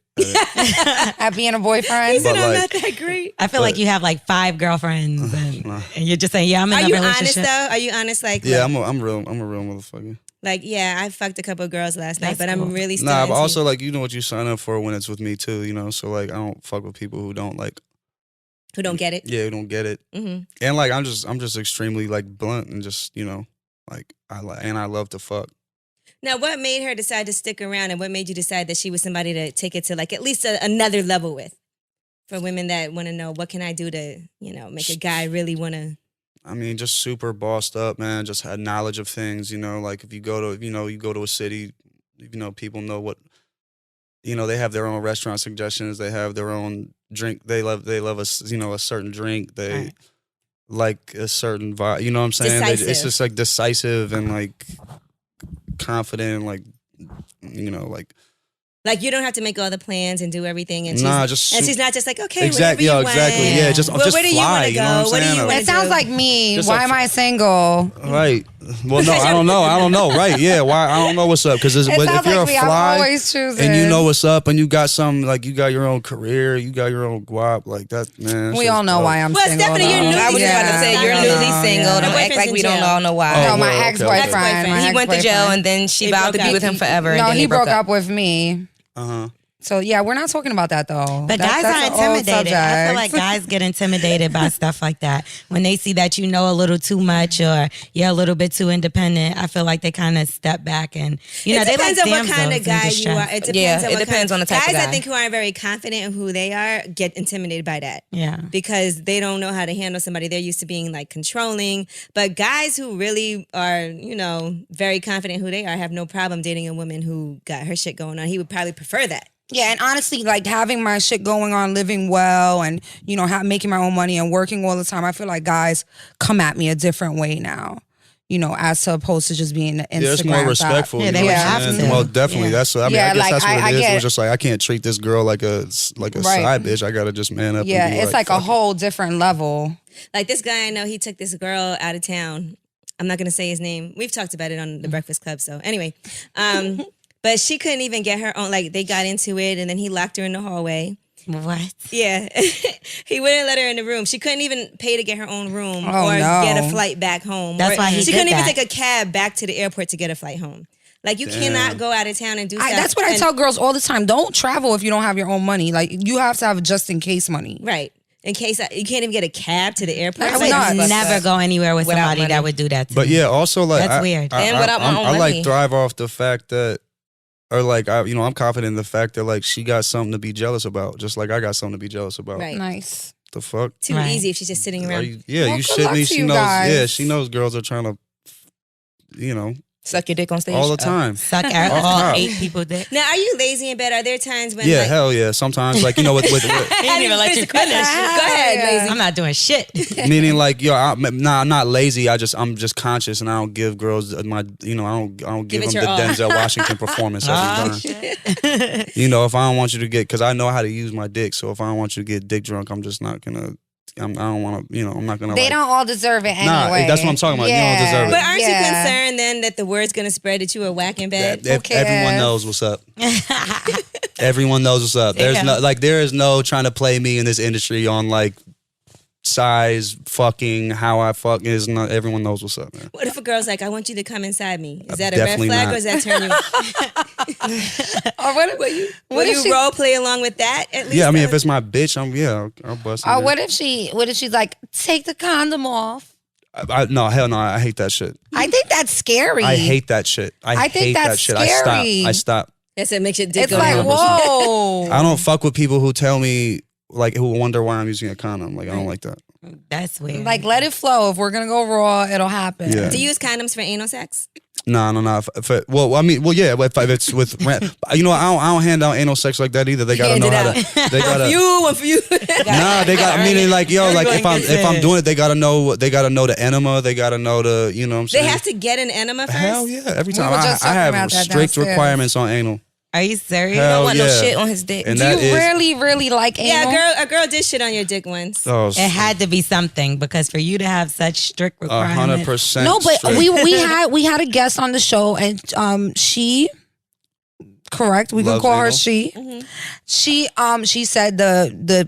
At being a boyfriend. He said, But I'm like- not that great. I feel like you have like 5 girlfriends and you're just saying, yeah, I'm in Are a you relationship. honest though? Are you honest? Like, Yeah, look, I'm a real motherfucker. like, yeah, I fucked a couple of girls last night, That's but cool. I'm really still Nah, into but also you. like you know what you sign up for when it's with me too. So like I don't fuck with people who don't like. Who don't get it? Yeah, who don't get it. Mm-hmm. And like I'm just extremely like blunt and just like I love to fuck. Now, what made her decide to stick around, and what made you decide that she was somebody to take it to like at least another level with? For women that want to know, what can I do to make a guy really want to? I mean, just super bossed up, man. Just had knowledge of things. Like if you go to you go to a city, people know what. They have their own restaurant suggestions. They have their own drink. They love a certain drink. They Right. like a certain vibe. You know what I'm saying? It's Decisive. just like decisive and like confident, like like Like you don't have to make all the plans and do everything, and Nah, she's not just like okay, exactly, wherever you exactly, want. yeah, just Well, just where do you fly. wanna You know what I'm go? What do saying? you wanna That sounds do? like me. Just Why a- am I single? Right. Well, no, I don't know. I don't know. Right. Yeah. Why? I don't know what's up. Because It if sounds you're like a me. I'm fly always choosing. and you know what's up and you got some, like you got your own career, you got your own guap, like that, man. We all know why I'm Well, single. Stephanie, you're though. newly I was about to say Yeah. you're I newly know, single. yeah. Don't My act like boyfriend's we in don't jail. all know why. Oh, No, my well, okay, ex-boyfriend. okay. My He went to jail ex-boyfriend. and then she They vowed to broke be up. with him forever. No, and then he they broke up with me. Uh-huh. So yeah, we're not talking about that though. But That's guys are an old intimidated. I feel like subject. guys get intimidated by stuff like that. When they see that you know a little too much or you're a little bit too independent, I feel like they kind of step back and, It they like depends on what kind damsels of in guy you distress. are. It depends Yeah, on it what depends on the type of guys. I guy. think who are very confident in who they are get intimidated by that. Yeah. Because they don't know how to handle somebody. They're used to being like controlling. But guys who really are, very confident who they are have no problem dating a woman who got her shit going on. He would probably prefer that. Yeah, and honestly, like having my shit going on, living well, and making my own money and working all the time, I feel like guys come at me a different way now. as opposed to just being an Instagram. Yeah, it's more respectful. Yeah, they you know would what I'm have saying? to. Well, definitely. Yeah. That's. I mean, Yeah, I guess like, that's what I it is. get It it. was just like I can't treat this girl like a Right. side bitch. I gotta just man up. Yeah, and be it's like a fuck it. whole different level. Like this guy I know, he took this girl out of town. I'm not gonna say his name. We've talked about it on the Breakfast Club. So anyway, but she couldn't even get her own. Like they got into it, and then he locked her in the hallway. What? Yeah, he wouldn't let her in the room. She couldn't even pay to get her own room Oh, or no. get a flight back home. That's Or why he she did couldn't even that. take a cab back to the airport to get a flight home. Like you cannot go out of town and do stuff. That's what I and- tell girls all the time. Don't travel if you don't have your own money. Like you have to have just in case money. Right. In case you can't even get a cab to the airport. That's I would nuts. never go anywhere with Without somebody money. that would do that to But me. yeah, also like That's weird. And without my own I like money. thrive off the fact that, or like I'm confident in the fact that like she got something to be jealous about, just like I got something to be jealous about. Right. Nice. The fuck? Too Right. easy if she's just sitting Are around. you, yeah, Well, you good shit luck me. to She you knows. guys. Yeah, she knows girls are trying to, Suck your dick on stage all the time. Suck Off all top. 8 people dick. Now, are you lazy in bed? Are there times when Yeah, like, hell yeah. Sometimes like with He didn't even let you finish. Go ahead, lazy. I'm not doing shit. meaning like I'm not lazy. I'm just conscious and I don't give girls my I don't give it them your the all. Denzel Washington performance every Oh, time. shit. If I don't want you to get, because I know how to use my dick. So if I don't want you to get dick drunk, I'm just not gonna. I don't want to. I'm not gonna. They like, don't all deserve it Nah, anyway. that's what I'm talking about. You don't deserve it. But aren't you Yeah. concerned then that the word's gonna spread that you were whack in bed? If everyone cares? knows what's up. Everyone knows what's up. There's no there is no trying to play me in this industry on like size, fucking, how I fuck. Is not. Everyone knows what's up, man. What if a girl's like, I want you to come inside me? Is that a red Definitely flag not. or does that turn you? Or what Will if you she- role play along with that at least? Yeah, I mean, if it's my bitch, I'll bust it. Or in. what if she's like, take the condom off? No, hell no, I hate that shit. I think that's scary. I hate that shit. I think hate that's that shit. scary. I stop. Yes, it makes your dick It's go like, down. whoa. I don't fuck with people who tell me like who wonder why I'm using a condom. Like I don't like that. That's weird. Like, let it flow. If we're gonna go raw, it'll happen. Yeah. Do you use condoms for anal sex? No. Yeah. If it's with, I don't hand out anal sex like that either. They gotta Hand know it how out. to. They gotta. One for you. Nah, they got. Meaning like like if Everyone gets I'm it. doing it, they gotta know. They gotta know the enema. They gotta know the. You know what I'm They saying? have to get an enema first? Hell yeah! Every We time were just I talking have about that strict downstairs. requirements on anal. Are you serious? Hell don't want no yeah. shit on his dick. And Do that you is. really like anal? Yeah, a girl did shit on your dick once. Oh, It had to be something because for you to have such strict requirements. 100%. No, but straight. we had a guest on the show, and she, correct, we can Loves call her anal. she. Mm-hmm. She said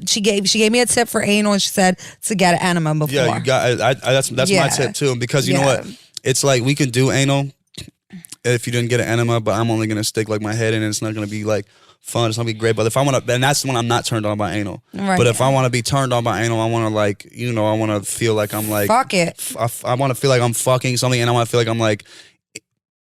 she gave me a tip for anal, and she said to get an enema before. Yeah, you got. That's Yeah. my tip too. Because you know Yeah. what, it's like we can do anal if you didn't get an enema, but I'm only gonna stick like my head in, and it's not gonna be like fun. It's gonna be great. But if I want to, and that's when I'm not turned on by anal. Right. But if I want to be turned on by anal, I want to like I want to feel like I'm like Fuck it. I want to feel like I'm fucking something, and I want to feel like I'm like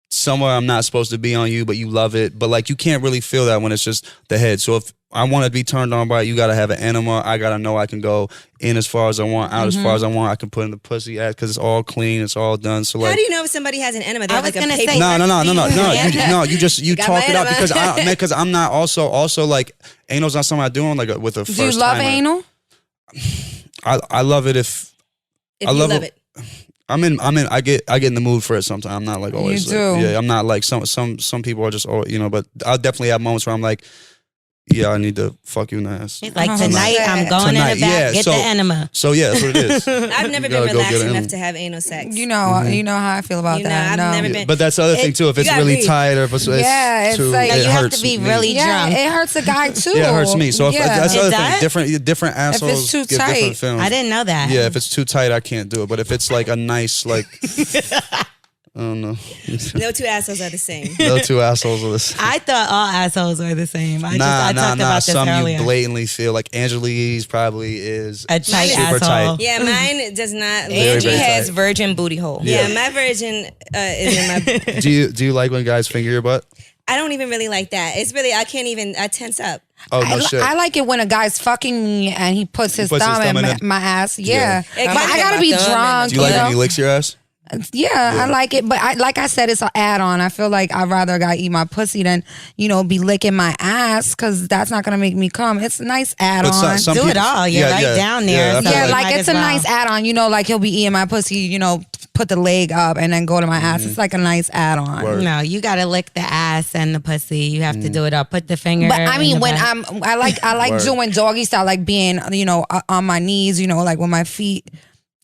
somewhere I'm not supposed to be on you, but you love it. But like you can't really feel that when it's just the head. So if I want to be turned on by it, you got to have an enema. I got to know I can go in as far as I want, out as far as I want. I can put in the pussy ass because it's all clean, it's all done. So like, How do you know if somebody has an enema? They I have was like a gonna paper. say- no. You Got talk my it out enema. because I'm not also like anal's not something I do on like with a first Do you love timer. anal? I love it if If I you love love it. it. I get in the mood for it sometimes. I'm not like always. You like- do. yeah, I'm not like some people are just but I'll definitely have moments where I'm like, yeah, I need to fuck you in the ass. It's like Oh, tonight, shit. I'm going in Tonight, the back, yeah, get so- the enema. So yeah, that's what it is. I've never been You gotta go relaxed get an enough enema. to have anal sex. You know, you know how I feel about You know, that. I've no. never Yeah, been- but that's the other thing too. If it's you gotta really breathe. tight or if it's Yeah, it's too, like- No, it you have hurts to be me. really Yeah, drunk. it hurts the guy too. Yeah, it hurts me. So if that's the It other does? thing. Different assholes too give tight. different feelings. I didn't know that. Yeah, if it's too tight, I can't do it. But if it's like a nice like, I don't know. No two assholes are the same. No two assholes are the same. I thought all assholes were the same. I Nah. talked about this Some earlier. you blatantly feel like Angelique's probably is A tight super asshole. tight. Yeah, mine does not. Very, Angie very has tight. virgin booty hole. Yeah, my virgin is in my. Do you like when guys finger your butt? I don't even really like that. It's really I can't even. I tense up. Oh no shit. I like it when a guy's fucking me and he puts his puts his thumb thumb in in it. my ass. Yeah. Yeah. But I gotta be Get my thumb in drunk. Do you like know? when he licks your ass? Yeah, I like it, but like I said, it's an add-on. I feel like I'd rather a guy eat my pussy than be licking my ass because that's not gonna make me come. It's a nice add-on. Some Do it people- all. You're down there. I so feel Yeah, you like might it's as a well. nice add-on. Like he'll be eating my pussy. Put the leg up and then go to my ass. It's like a nice add-on. Word. No, you gotta lick the ass and the pussy. You have to do it all. Put the finger. But I in mean, the when butt. I like Word. doing doggy style, like being on my knees, like with my feet,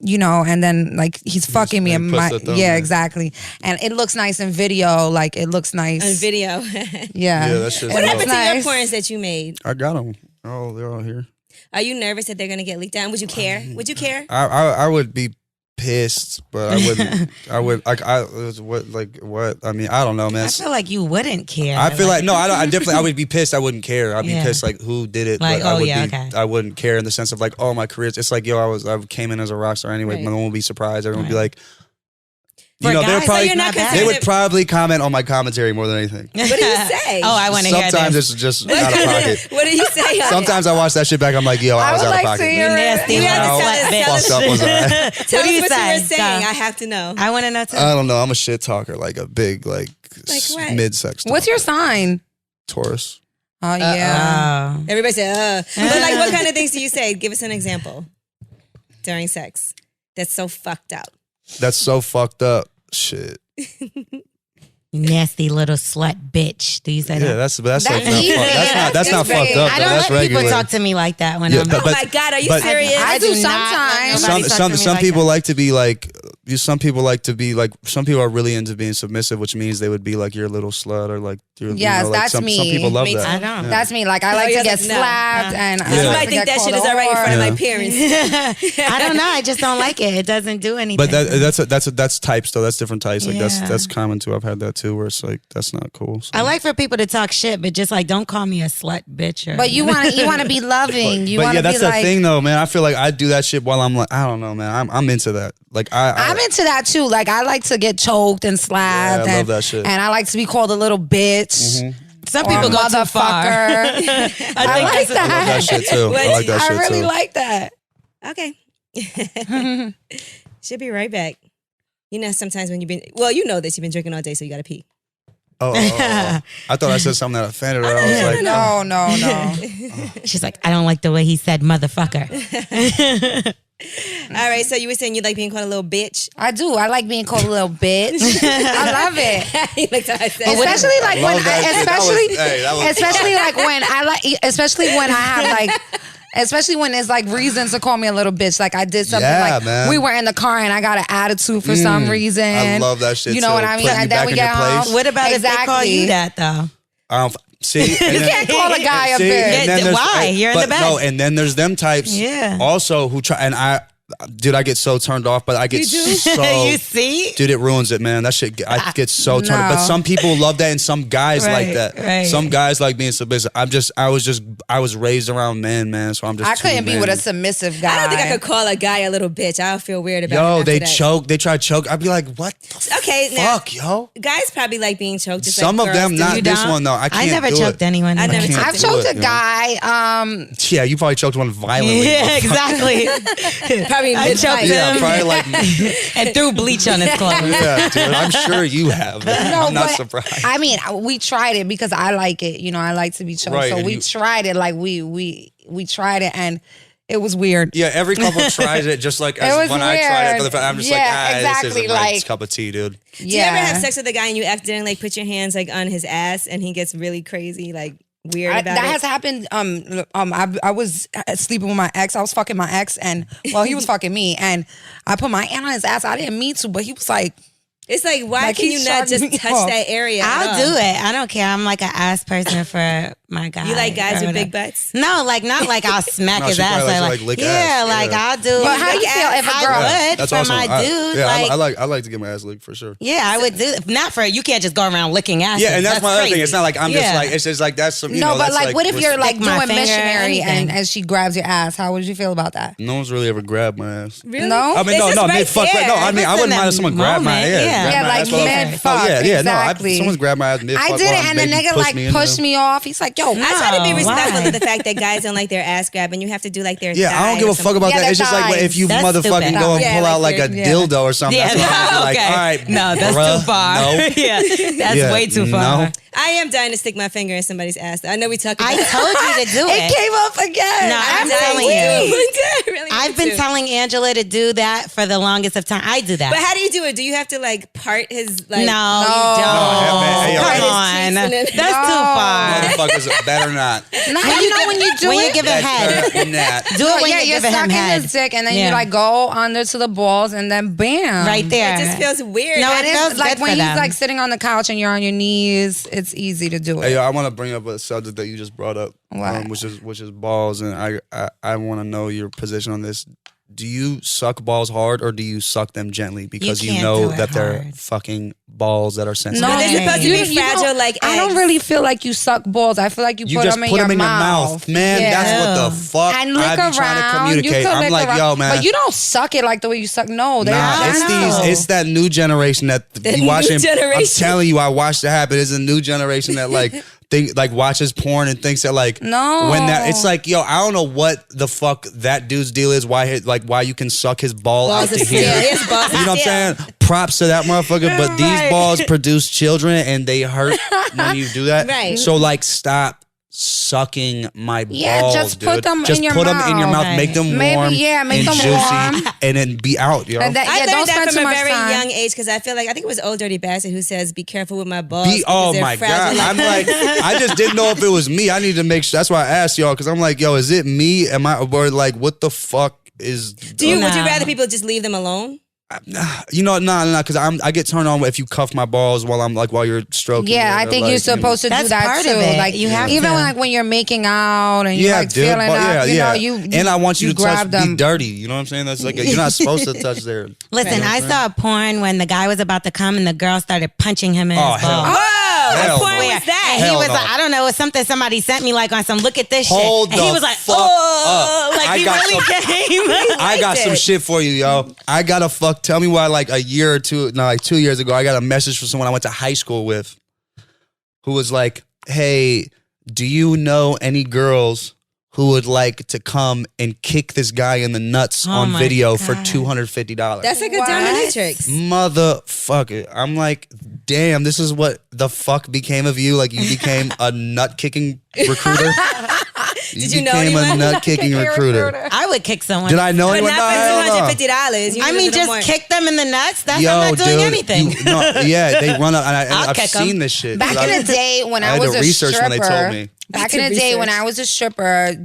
and then like he's fucking me and and puts my the thumb yeah in. exactly, and it looks nice in video, like it looks nice On video. Yeah, Yeah, that shit's What dope. happened to your nice. porns that you made? I got them. Oh, they're all here. Are you nervous that they're gonna get leaked down? Would you care? Would you care? I would be pissed, but I wouldn't. I would what? I mean, I don't know, man. I feel like you wouldn't care. I feel like no, I don't. I definitely, I would be pissed. I wouldn't care. I'd be Yeah. pissed, like who did it. Like, but I oh, would yeah, be. okay. I wouldn't care in the sense of like, oh, my career. It's like, I came in as a rock star anyway. Right. No one would be surprised. Everyone would be Right. like, For they're guys, probably. you're not They concerned They would that- probably comment on my commentary more than anything. What do you say? Oh, I want to hear Sometimes this. it's just out of pocket. What do you say? on it? Sometimes I watch that shit back. I'm like, yo, I I was would out like of to pocket. hear You it. nasty You little have to slut tell bitch. us- Fucked up was I? Tell What do us you what you say? were saying. Go. I have to know. I want to know too. I don't know. I'm a shit talker, like a big, what? mid-sex. What's your sign? Taurus? Oh yeah. Oh. Everybody say, But like, what kind of things do you say? Give us an example during sex that's so fucked up. That's so fucked up. Shit. Nasty little slut bitch. Do you say Yeah, that? that's That's like not easy. fucked. That's not That's fucked big. up. I Though. don't That's let regular. people talk to me like that when Yeah, I'm. but- Oh my God, are you but- serious? I do do not let sometimes. nobody talk to me Some like people that. like to be like. Some people like to be like. Some people are really into being submissive, which means they would be like your little slut or like. Your, Yes, like that's some me. people love Me that. too. I don't. That's me. Like I like you're to get like, no. slapped, and I Yeah. You like might to think get that shit is called a all right in front of Yeah. my parents. I don't know. I just don't like it. It doesn't do anything. But that's types though. That's different types. Like Yeah. that's common too. I've had that too, where it's like that's not cool. So. I like for people to talk shit, but just like don't call me a slut bitch. Or, But you want to be loving. You But want yeah, to be that's the like. thing though, man. I feel like I do that shit while I'm like, I don't know, man. I'm into that. Like I'm into that too. Like I like to get choked and slapped. Yeah, I love and, that shit. And I like to be called a little bitch. some Or people go too motherfucker. far. I like I love that shit too. I like that I shit really too. like that. Okay. She'll be right back. You know, sometimes when you've been, you've been drinking all day, so you got to pee. Oh. I thought I said something that offended her. I was like, No. She's like, I don't like the way he said motherfucker. All right, so you were saying you like being called a little bitch. I do. I like being called a little bitch. I love it. He looked at us. Especially like Love when that shit. That was- especially like when I like, especially when I have like, especially when there's like reasons to call me a little bitch. Like I did something Yeah, like man. we were in the car and I got an attitude for some reason. I love that shit You know too. what I mean? Putting you And then back we in get your home. place. What about if they call you that though? See, You can't call a guy a See, bitch. and then Yeah, there's- why? You're in the but no, best. and then there's them types. Yeah. Also, who try and dude, I get so turned off, but I get so. You see? Dude, it ruins it, man. That shit, I get so turned off. But No. some people love that, and some guys like Right, that. right. Some guys like being submissive. I was raised around men, man. So I'm just. I couldn't too be with a manly. submissive guy. I don't think I could call a guy a little bitch. I would feel weird about it. Yo, after they that. choke. They try to choke. I'd be like, what the Okay, now fuck, yo? guys probably like being choked. Just Some like of girls them do. not. You This don't? one though. I can't never do choked it. anyone. I never can't choked I've do choked it, a you know? guy. Yeah, you probably choked one violently. Yeah, exactly. Probably I choked mid-fight. Yeah, him. probably like. And threw bleach on his clothes. Yeah, dude. I'm sure you have. I'm not but, surprised. I mean, we tried it because I like it. You know, I like to be choked. Right, So and we you- tried it. Like we tried it, and it was weird. Yeah, every couple tries it, just like It as was when I tried it for the weird. first I'm just Yeah, like, exactly, this isn't my like- cup of tea, dude. Do you Yeah. ever have sex with a guy and you accidentally like put your hands like on his ass and he gets really crazy, like weird about That it? has happened. I was sleeping with my ex. I was fucking my ex, and he was fucking me, and I put my hand on his ass. I didn't mean to, but he was like, It's like, why Like, can he you not shoved just me touch off. that area? at I'll all? do it. I don't care. I'm like an ass person for my guy. You like guys or with big whatever. butts? No, like not like I'll smack No, his she ass. probably likes to, Like, like, lick yeah, ass. like Yeah. I'll do. But how do you feel if a girl- I would That's for awesome. my dude. I like to get my ass licked for sure. Yeah, I would do. Not for you. Can't just go around licking ass. Yeah, and that's my other thing. crazy. It's not like I'm just Yeah. like it's just like that's some. You no, know, but that's like, what if you're like Stick my doing finger, missionary anything. and she grabs your ass? How would you feel about that? No one's really ever grabbed my ass. Really? No? I mean, It's no, just no, right fuck. there. No, I mean, I It's wouldn't in mind that if someone grabbed my moment, ass. Yeah. Yeah, like That's what I'm- mid-fuck, exactly. Someone's grabbed my ass mid-fuck. I did it, and the nigga like pushed me off. He's like, "Yo, I try to be No, respectful why? of the fact that guys don't like their ass grabbing. You have to do like their Yeah, I don't thigh give or a fuck something. about Yeah, that. It's just like their if you thighs. That's motherfucking stupid. go and Yeah, pull like out like a their- dildo or something. Yeah, That's what I'm like, okay. all right, No, that's bruh, too far. No. Yeah, that's Yeah, way too far. no. I am dying to stick my finger in somebody's ass. I know we talked about I told you to do it it. came up again." No, I'm dying telling to. you. I really I've want been to. telling Angela to do that for the longest of time. I do that. But how do you do it? Do you have to like part his like? no, you No, don't. hey, yo. Come His on. cheeks and then- That's too far. Motherfuckers better not. Now you know when you do when it. you give it head. Better not. Do it when yeah, you're you're giving him sucking head. his dick, and then you Yeah. like go under to the balls, and then bam, Right there. It just feels weird. No, And it it's feels like good when for he's them. like sitting on the couch and you're on your knees. It's easy to do it. Hey, yo, I want to bring up a subject that you just brought up, What? which is balls, and I want to know your position on this. Do you suck balls hard or do you suck them gently because you can't know do it that they're hard. fucking balls that are sensitive? But they're supposed to You- be you fragile don't- like I don't eggs. really feel like you suck balls. I feel like you, You put just them in put your them in your mouth, man. Yeah. That's what the fuck And lick I be around. trying to You communicate. can I'm lick like, around. yo, man. But you don't suck it like the way you suck. No, they're Nah, gentle. it's that new generation that The you watching. new I'm generation. telling you, I watched it happen. It's a new generation that watches porn and thinks that No. when that it's like, yo, I don't know what the fuck that dude's deal is. Why you can suck his ball Balls out of to steel. here. His balls of You know what steel. I'm saying? Props to that motherfucker. But these Right. balls produce children and they hurt when you do that. Right. So stop sucking my Yeah, balls, just put dude. them Just in your put them in your mouth. mouth. Make them Maybe, warm. yeah, make and them juicy, warm. and then be out, yo. And that, I yeah, learned don't that spend from too a much very time. young age because I feel like I think it was Old Dirty Bastard who says, "Be careful with my balls." Oh because they're my fragile god! like I'm like, I just didn't know if it was me. I need to make sure. That's why I asked y'all because I'm like, yo, is it me? Am I or like, what the fuck is? Would you No. rather people just leave them alone? You know, no, because I get turned on if you cuff my balls while you're stroking. Yeah, it, I or think like, you're supposed to do That's that part too. of it. Like You have even to. when you're making out and you're Yeah, like dude. feeling up, you know, you and I want you to grab touch, be them. dirty. You know what I'm saying? That's like you're not supposed to touch there. Listen, I saw a porn when the guy was about to come and the girl started punching him in Oh, his hell balls. no. Whoa! Hell What porn no. was that? And he Hell was no. like, I don't know, it's something somebody sent me like on some look at this Hold shit. And he the was like, fuck oh, up. like I he got really came. I got some shit for you, yo. I got tell me why like a year or two, no, like 2 years ago, I got a message from someone I went to high school with who was like, hey, do you know any girls who would like to come and kick this guy in the nuts Oh on my video for God. $250? That's like a What? dominatrix. Motherfucker. I'm like, damn, this is what the fuck became of you. Like you became a nut kicking recruiter. Did you know became a anyone? nut kicking recruiter. I would kick someone. Did I know But anyone? not No, hell for no. $250. You I need a mean, little just more. kick them in the nuts. That's Yo, I'm not doing dude, anything. yeah, they run up, and I'll I've kick 'em. seen this shit. Back in the day when I had was to a research stripper, when they told me. back To in the day when research. I was a stripper,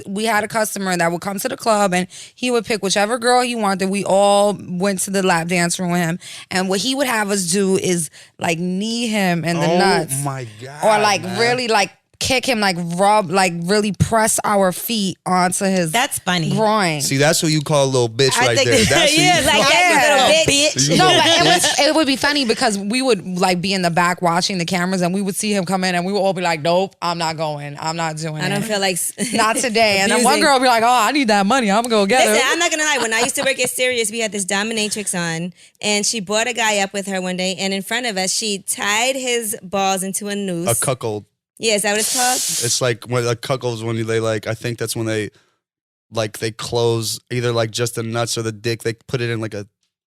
we had a customer that would come to the club and he would pick whichever girl he wanted. We all went to the lap dance room with him, and what he would have us do is like knee him in the nuts, Oh my god! or like man. really like kick him, like rub, like really press our feet onto his That's funny. groin. See, that's who you call a little bitch I right think- there. That's who yeah, you like call- that, you Yeah. little bitch. No, but it would be funny because we would like be in the back watching the cameras and we would see him come in and we would all be like, nope, I'm not going. I'm not doing it. I don't feel like Not today. And then one abusing. girl would be like, oh, I need that money. I'm going to go get Listen, it. I'm not gonna lie. When I used to work at Sirius, we had this dominatrix on, and she brought a guy up with her one day, and in front of us, she tied his balls into a noose. a cuckold. Yeah, is that what it's called? It's like when a cuckold's when they like. I think that's when they close either like just the nuts or the dick. They put it in like a.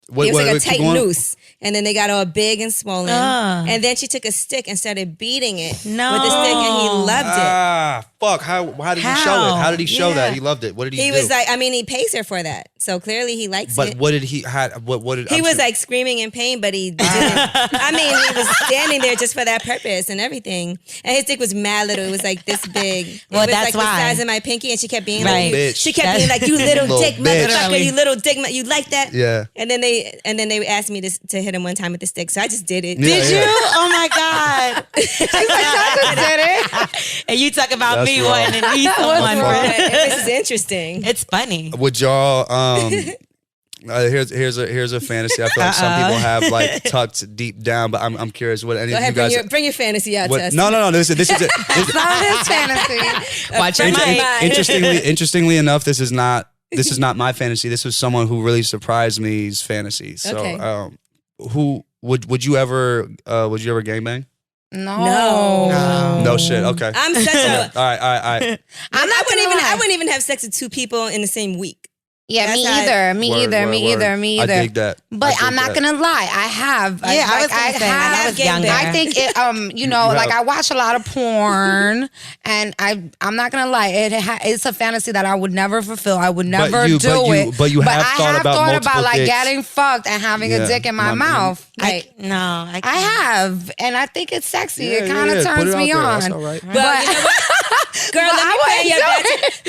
It was like a keep tight going? noose, and then they got all big and swollen. Ah. And then she took a stick and started beating it No. with the stick, and he loved it. Ah, fuck! How did he show How? it? How did he show Yeah. that he loved it? What did he do? He was like, I mean, he pays her for that, so clearly he likes but it. what did he had? What did He I'm was sure- like screaming in pain, but he didn't. I mean, he was standing there just for that purpose and everything. And his dick was mad little. It was like this big. Well, it was that's like why. the size of my pinky, and she kept being Right. like, Bitch. she kept being like, you little Little dick bitch. motherfucker, you little dick, you like that? Yeah. And then they asked me to hit him one time with the stick, so I just did it. Yeah, Did you? yeah. Oh my God. And you talk about That's me wrong. wanting to eat someone. But for- this is interesting. It's funny. Would y'all here's a fantasy I feel like some people have like tucked deep down, but I'm curious what any Go of you ahead, guys bring your fantasy out, what, Tess. no this is it. It's not his fantasy. Watch your Friend of mic. mine. Interestingly enough, this is not my fantasy. This was someone who really surprised me's fantasy. So Okay. would you ever gangbang? No. No shit. Okay. I'm such a. All right. I wouldn't even have sex with two people in the same week. Yeah, That's me how either. Me either. I dig that. But I'm not gonna lie, I have. Yeah, I was gonna say when I was younger. I think it. Like I watch a lot of porn, and I'm not gonna lie, it's a fantasy that I would never fulfill. I would never do it. But I have thought about like dicks. getting fucked and having a dick in my mouth. I can't. I have, and I think it's sexy. Yeah, it kind of put turns it out me there. on. That's all right. But you know what? Girl, let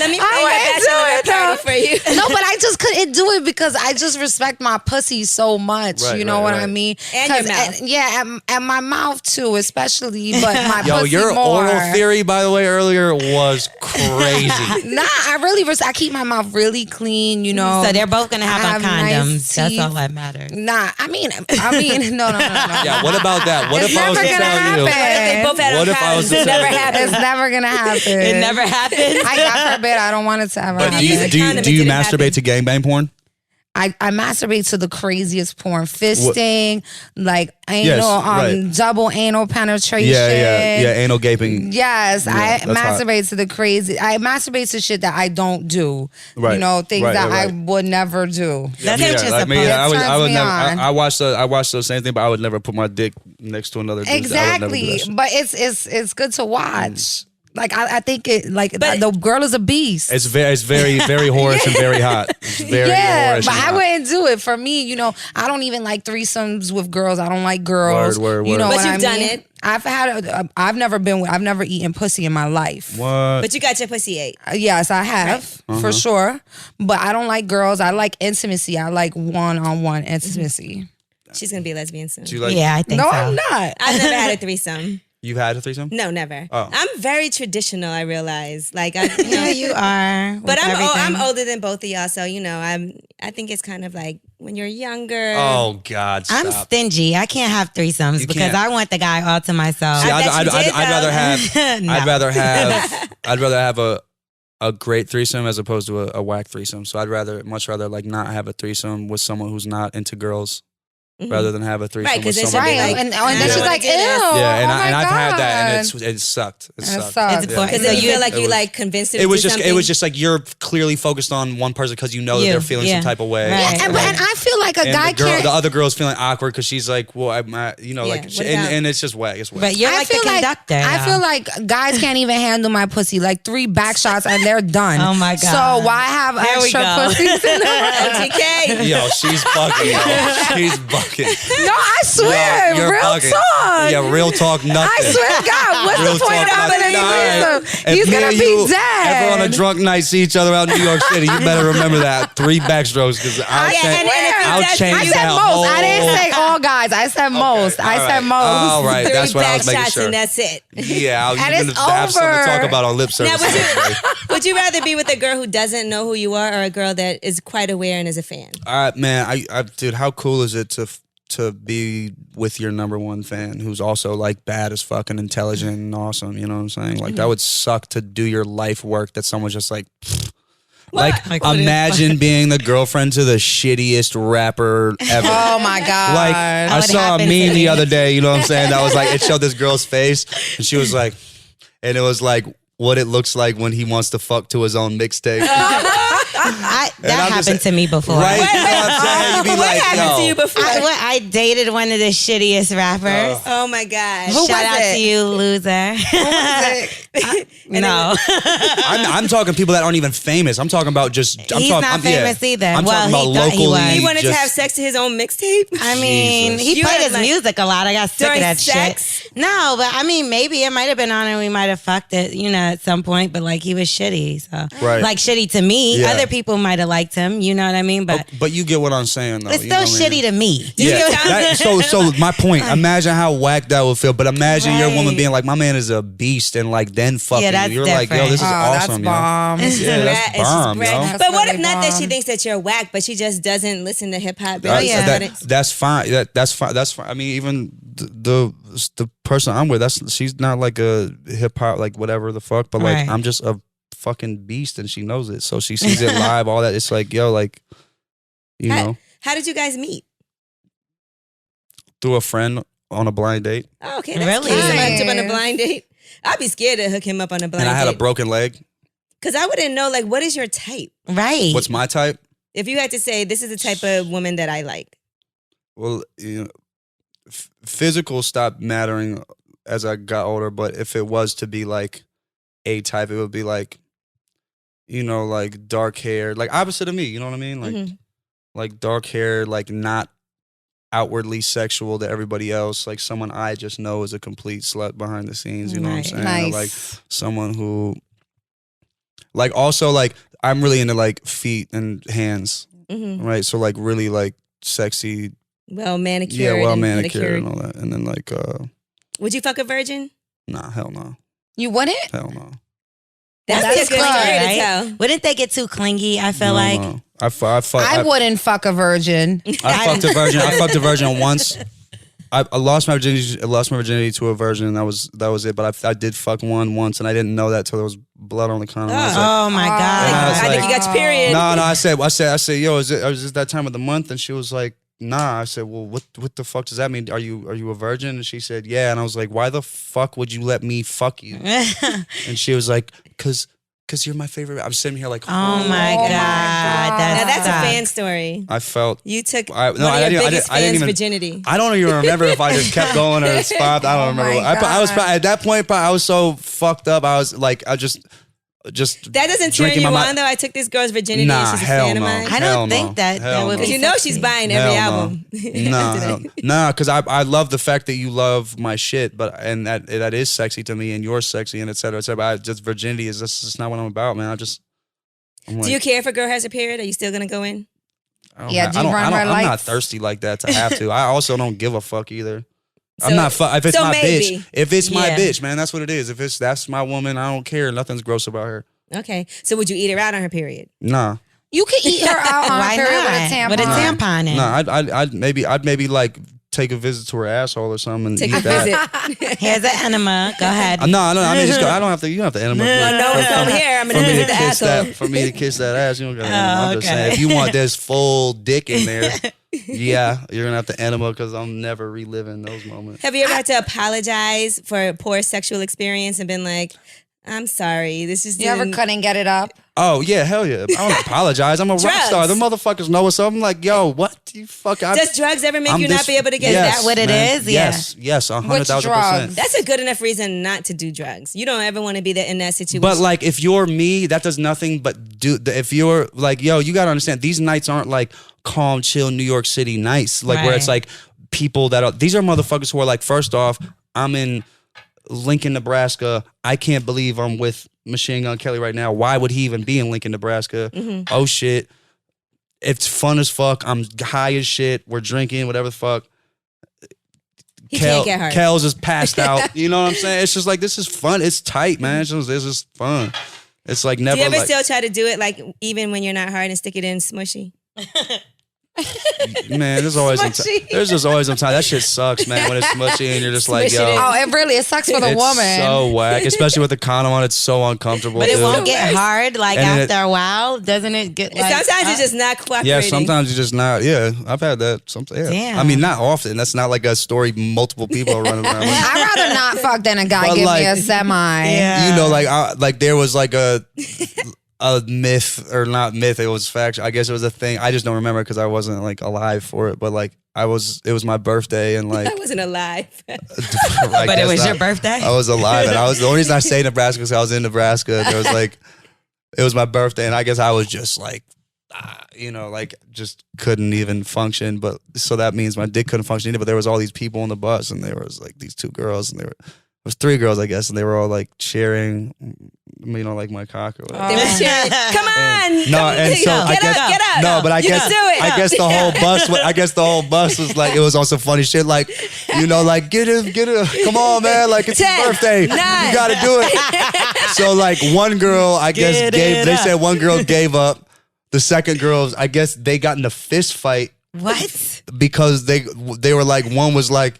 me plan your bachelor party for you. No, but I just couldn't do it because I just respect my pussy so much. Right, you know what I mean? And your mouth. And my mouth too, especially. But my pussy your more. oral theory, by the way, earlier was crazy. Nah, I keep my mouth really clean. You know. So they're both gonna have on condoms. Nice That's teeth. all that matters. Nah, I mean, no. Yeah, what about that? What It's if I was never to gonna tell you? happen. They both had What on if I was condoms. to It tell never you? happened. It's never gonna happen. It never happened. God forbid. I don't want it to ever But happen. do you masturbate to gangbang porn? I masturbate to the craziest porn, fisting, like anal, right. double anal penetration. Yeah, anal gaping. Yes, I that's hot. masturbate to the crazy. I masturbate to shit that I don't do. Right. You know, things Right, that right. I would never do. That's I interesting. mean, I would me never. on. I watched the same thing, but I would never put my dick next to another. Dude. I would never do Exactly, that shit. but it's good to watch. Like I think it the girl is a beast. It's very whorish and very hot. It's very whorish. but and I hot. wouldn't do it. For me, you know, I don't even like threesomes with girls. I don't like girls. Word. You know But what you've I done mean? it. I've never eaten pussy in my life. What? But you got your pussy ate. Yes, I have for sure. But I don't like girls. I like intimacy. I like one-on-one intimacy. She's gonna be a lesbian soon. Do you like? Yeah, I think No, so. I'm not. I've never had a threesome. You've had a threesome? No, never. Oh. I'm very traditional. I realize, like, Yeah, you are. But with everything. I'm older than both of y'all, so you know, I think it's kind of like when you're younger. Oh God, stop. I'm stingy. I can't have threesomes You because can't. I want the guy all to myself. See, I bet you did, I'd rather have. No. I'd rather have a great threesome as opposed to a whack threesome. So I'd much rather like not have a threesome with someone who's not into girls. Rather than have a threesome Right, with 'cause then someone. she'll be Right, like, and I then she's don't like, wanna ew. do this. Yeah, and, oh my I've had that, and God. it sucked. It It sucked. sucked. It's Because then you feel like you like convinced her to It was do just something. you're clearly focused on one person because you know that You, they're feeling yeah. some type of way. Right. And I feel like a And guy can't. the other girl's feeling awkward because she's like, well, Yeah, like, what about- and it's just whack. It's whack. But you're like the conductor. I though. feel like guys can't even handle my pussy. Like 3 back shots and they're done. Oh my God. So why have There we extra go. pussies in the LTK. Yo, she's bucking. Yo. She's bucking. No, I swear, Yo, you're real bucking. talk. Yeah, real talk, nothing. I swear to God, what's Real the point of talk, having nothing. a threesome? If He's me gonna and be you dead. Ever on a drunk night see each other out in New York City, you better remember that 3 backstrokes because I'll change I said that most. whole. I didn't say all guys. I said most. I said most. All right, 3 that's what I back was making shots sure. and that's it. Yeah, And you're it's gonna have something to talk over. about on lip service. Now, would you rather be with a girl who doesn't know who you are or a girl that is quite aware and is a fan? All right, man. Dude, how cool is it to be with your number one fan who's also like bad as fucking intelligent and awesome? You know what I'm saying? Like that would suck to do your life work that someone's just like. Like imagine being the girlfriend to the shittiest rapper ever. Oh my God. Like I would saw a happen meme to the me. other day, you know what I'm saying? That was like it showed this girl's face and she was like, and it was like what it looks like when he wants to fuck to his own mixtape. That I'm just happened saying- to me before. Right? You know what I'm saying? You be What like, happened yo. to you before? I dated one of the shittiest rappers. Oh my God. Who Shout was out it? to you, loser. No, I'm talking people that aren't even famous. I'm talking about just. I'm He's talking, not famous either. I'm Well, talking he about thought he locally. was. He wanted to just- have sex to his own mixtape? I mean, Jesus. he You played had, his like, music a lot. I got sick of during that sex? shit. No, but I mean, maybe it might have been on and we might have fucked it, you know, at some point. But like, he was shitty. So, Right. like, shitty to me. Yeah. Other people might have liked him. You know what I mean? But But you get what I'm saying, though. it's you still know what I mean? shitty to me. Yeah. So my point. Imagine how whack that would feel. But imagine your woman being like, "My man is a beast," and like then fucking Yeah, you. that's You're like, "Yo, different. this is Oh, awesome, that's bomb. yo." Yeah, that's It's just bomb, brag. yo. That's But what if really not that she bomb. thinks that you're whack, but she just doesn't listen to hip hop? That's fine. That's fine. That's fine. I mean, even the person I'm with, she's not like a hip hop like whatever the fuck, but like Right. I'm just a fucking beast, and she knows it. So she sees it live, all that. It's like, yo, like, you know, How did you guys meet? through a friend on a blind date. Oh, okay, that's Really? cute. Somebody hooked you up on a Nice. blind date. I'd be scared to hook him up on a blind And I had a date. broken leg. Because I wouldn't know, like, what is your type? Right. What's my type? If you had to say, this is the type of woman that I like. Well, physical stopped mattering as I got older, but if it was to be like a type, it would be like, like dark hair, like opposite of me, you know what I mean? Like Mhm. like dark hair, like not outwardly sexual to everybody else, like someone I just know is a complete slut behind the scenes, you know what I'm Right. saying? Nice. Or like someone who like also like I'm really into like feet and hands, Mhm. right? So like really like sexy, Well manicured. yeah, well and manicured and pedicured. all that. And then like Would you fuck a virgin? nah, hell no. You wouldn't? Hell no. That'd That's be a good good, story right? to tell. Wouldn't they get too clingy? I feel No, like. no. I I wouldn't fuck a virgin. fucked a virgin. I fucked a virgin once. I lost my virginity. I lost my virginity to a virgin. That was it. But I did fuck one once, and I didn't know that till there was blood on the condom. I was like, Oh my And I God. was I think like- you got your period. no. I said, yo, is it that time of the month? And she was like, nah. I said, well, what the fuck does that mean? Are you a virgin? And she said, yeah. And I was like, why the fuck would you let me fuck you? And she was like, cause you're my favorite. I'm sitting here like, Oh my Oh my God. God. Now that's a sucks. fan story. I felt. You took I one of your didn't biggest I didn't fans' even. virginity. I don't even remember if I just kept going or stopped. I don't Oh remember. my I was God. probably, at that point. I was so fucked up. I was like, I just That doesn't turn drinking you my on though. I took this girl's virginity Nah, and she's a hell fan no. of mine. I Hell don't no. think that Hell would no. be Because you know sexy. she's buying every Hell album. Nah, because I love the fact that you love my shit, but and that is sexy to me, and you're sexy, and et cetera, et cetera. But virginity is just not what I'm about, man. I'm Do you care if a girl has a period? Are you still gonna go in? Yeah, do you run red I'm not lights? thirsty like that to have to. I also don't give a fuck either. So- I'm not. If it's so my maybe. bitch, if it's my Yeah. bitch, man, that's what it is. That's my woman, I don't care. Nothing's gross about her. Okay. So would you eat her out on her period? Nah. You could eat her out on Why her period with a not? tampon. With a tampon in. Nah, I'd maybe like take a visit to her asshole or something and Take eat a that. visit. Here's an enema. Go ahead. No. I mean, just go. I don't have to. You don't have to enema. No, I'm here. I'm For gonna me to visit the kiss asshole. that. For me to kiss that ass, you don't got to enema. I'm just okay. saying, if you want this full dick in there, yeah, you're gonna have to enema because I'm never reliving those moments. Have you ever had to apologize for a poor sexual experience and been like, I'm sorry, this just You ever didn't... couldn't get it up? Oh yeah, hell yeah. I don't apologize. I'm a rock Drugs. star. The motherfuckers know what's up. I'm like, yo, what you fuck? Does drugs ever make I'm you this- not be able to get yes, Is that what it man. is? Yeah. Yes, 100,000%. drugs? That's a good enough reason not to do drugs. You don't ever want to be in that situation. But like, if you're me, that does nothing but do. If you're like, yo, you gotta understand, these nights aren't like calm, chill New York City nights. Like where it's Right. like people that are. These are motherfuckers who are like, first off, I'm in Lincoln, Nebraska. I can't believe I'm with Machine Gun Kelly right now. Why would he even be in Lincoln, Nebraska? Oh shit. It's fun as fuck. I'm high as shit. We're drinking, whatever the fuck. he can't get hard. Kel's just passed out. You know what I'm saying? It's just like, this is fun. It's tight, man. It's just fun. It's like never do you ever like, still try to do it like even when you're not hard and stick it in smushy? man, there's always some Smushy. there's just always some time. That shit sucks, man, when it's smushy and you're just like, Smush it in. yo, Oh, it sucks for the it's woman. so whack. Especially with the condom on, it's so uncomfortable. But it dude. won't get hard like And after a while, doesn't it? Get like, Sometimes it's just not cooperating. Yeah, sometimes you're just not. Yeah, I've had that. Yeah. Damn. I mean, not often. That's not like a story multiple people are running around with. I'd rather not fuck than a guy But give me like- a semi. Yeah. You know, like there was like a myth or not myth. It was fact. I guess it was a thing. I just don't remember because I wasn't like alive for it. But like it was my birthday and like. I wasn't alive. I But it guess was not. your birthday. I was alive, and the only reason I say Nebraska because I was in Nebraska. There was like, it was my birthday, and I guess I was just like, like just couldn't even function. But so that means my dick couldn't function either. But there was all these people on the bus, and there was like these two girls, and it was three girls, I guess, and they were all like cheering, like my cock or whatever. They were cheering. Come on. No, and so I get guess up, get up. no, but I You guess can do it. I guess the whole bus. I guess the whole bus was like it was on some funny shit. Like like get him, come on, man, like it's 10, his birthday, 9. you got to do it. So like one girl, I guess Get gave. it They up. said one girl gave up. The second girl, I guess they got in a fist fight What? because they were like one was like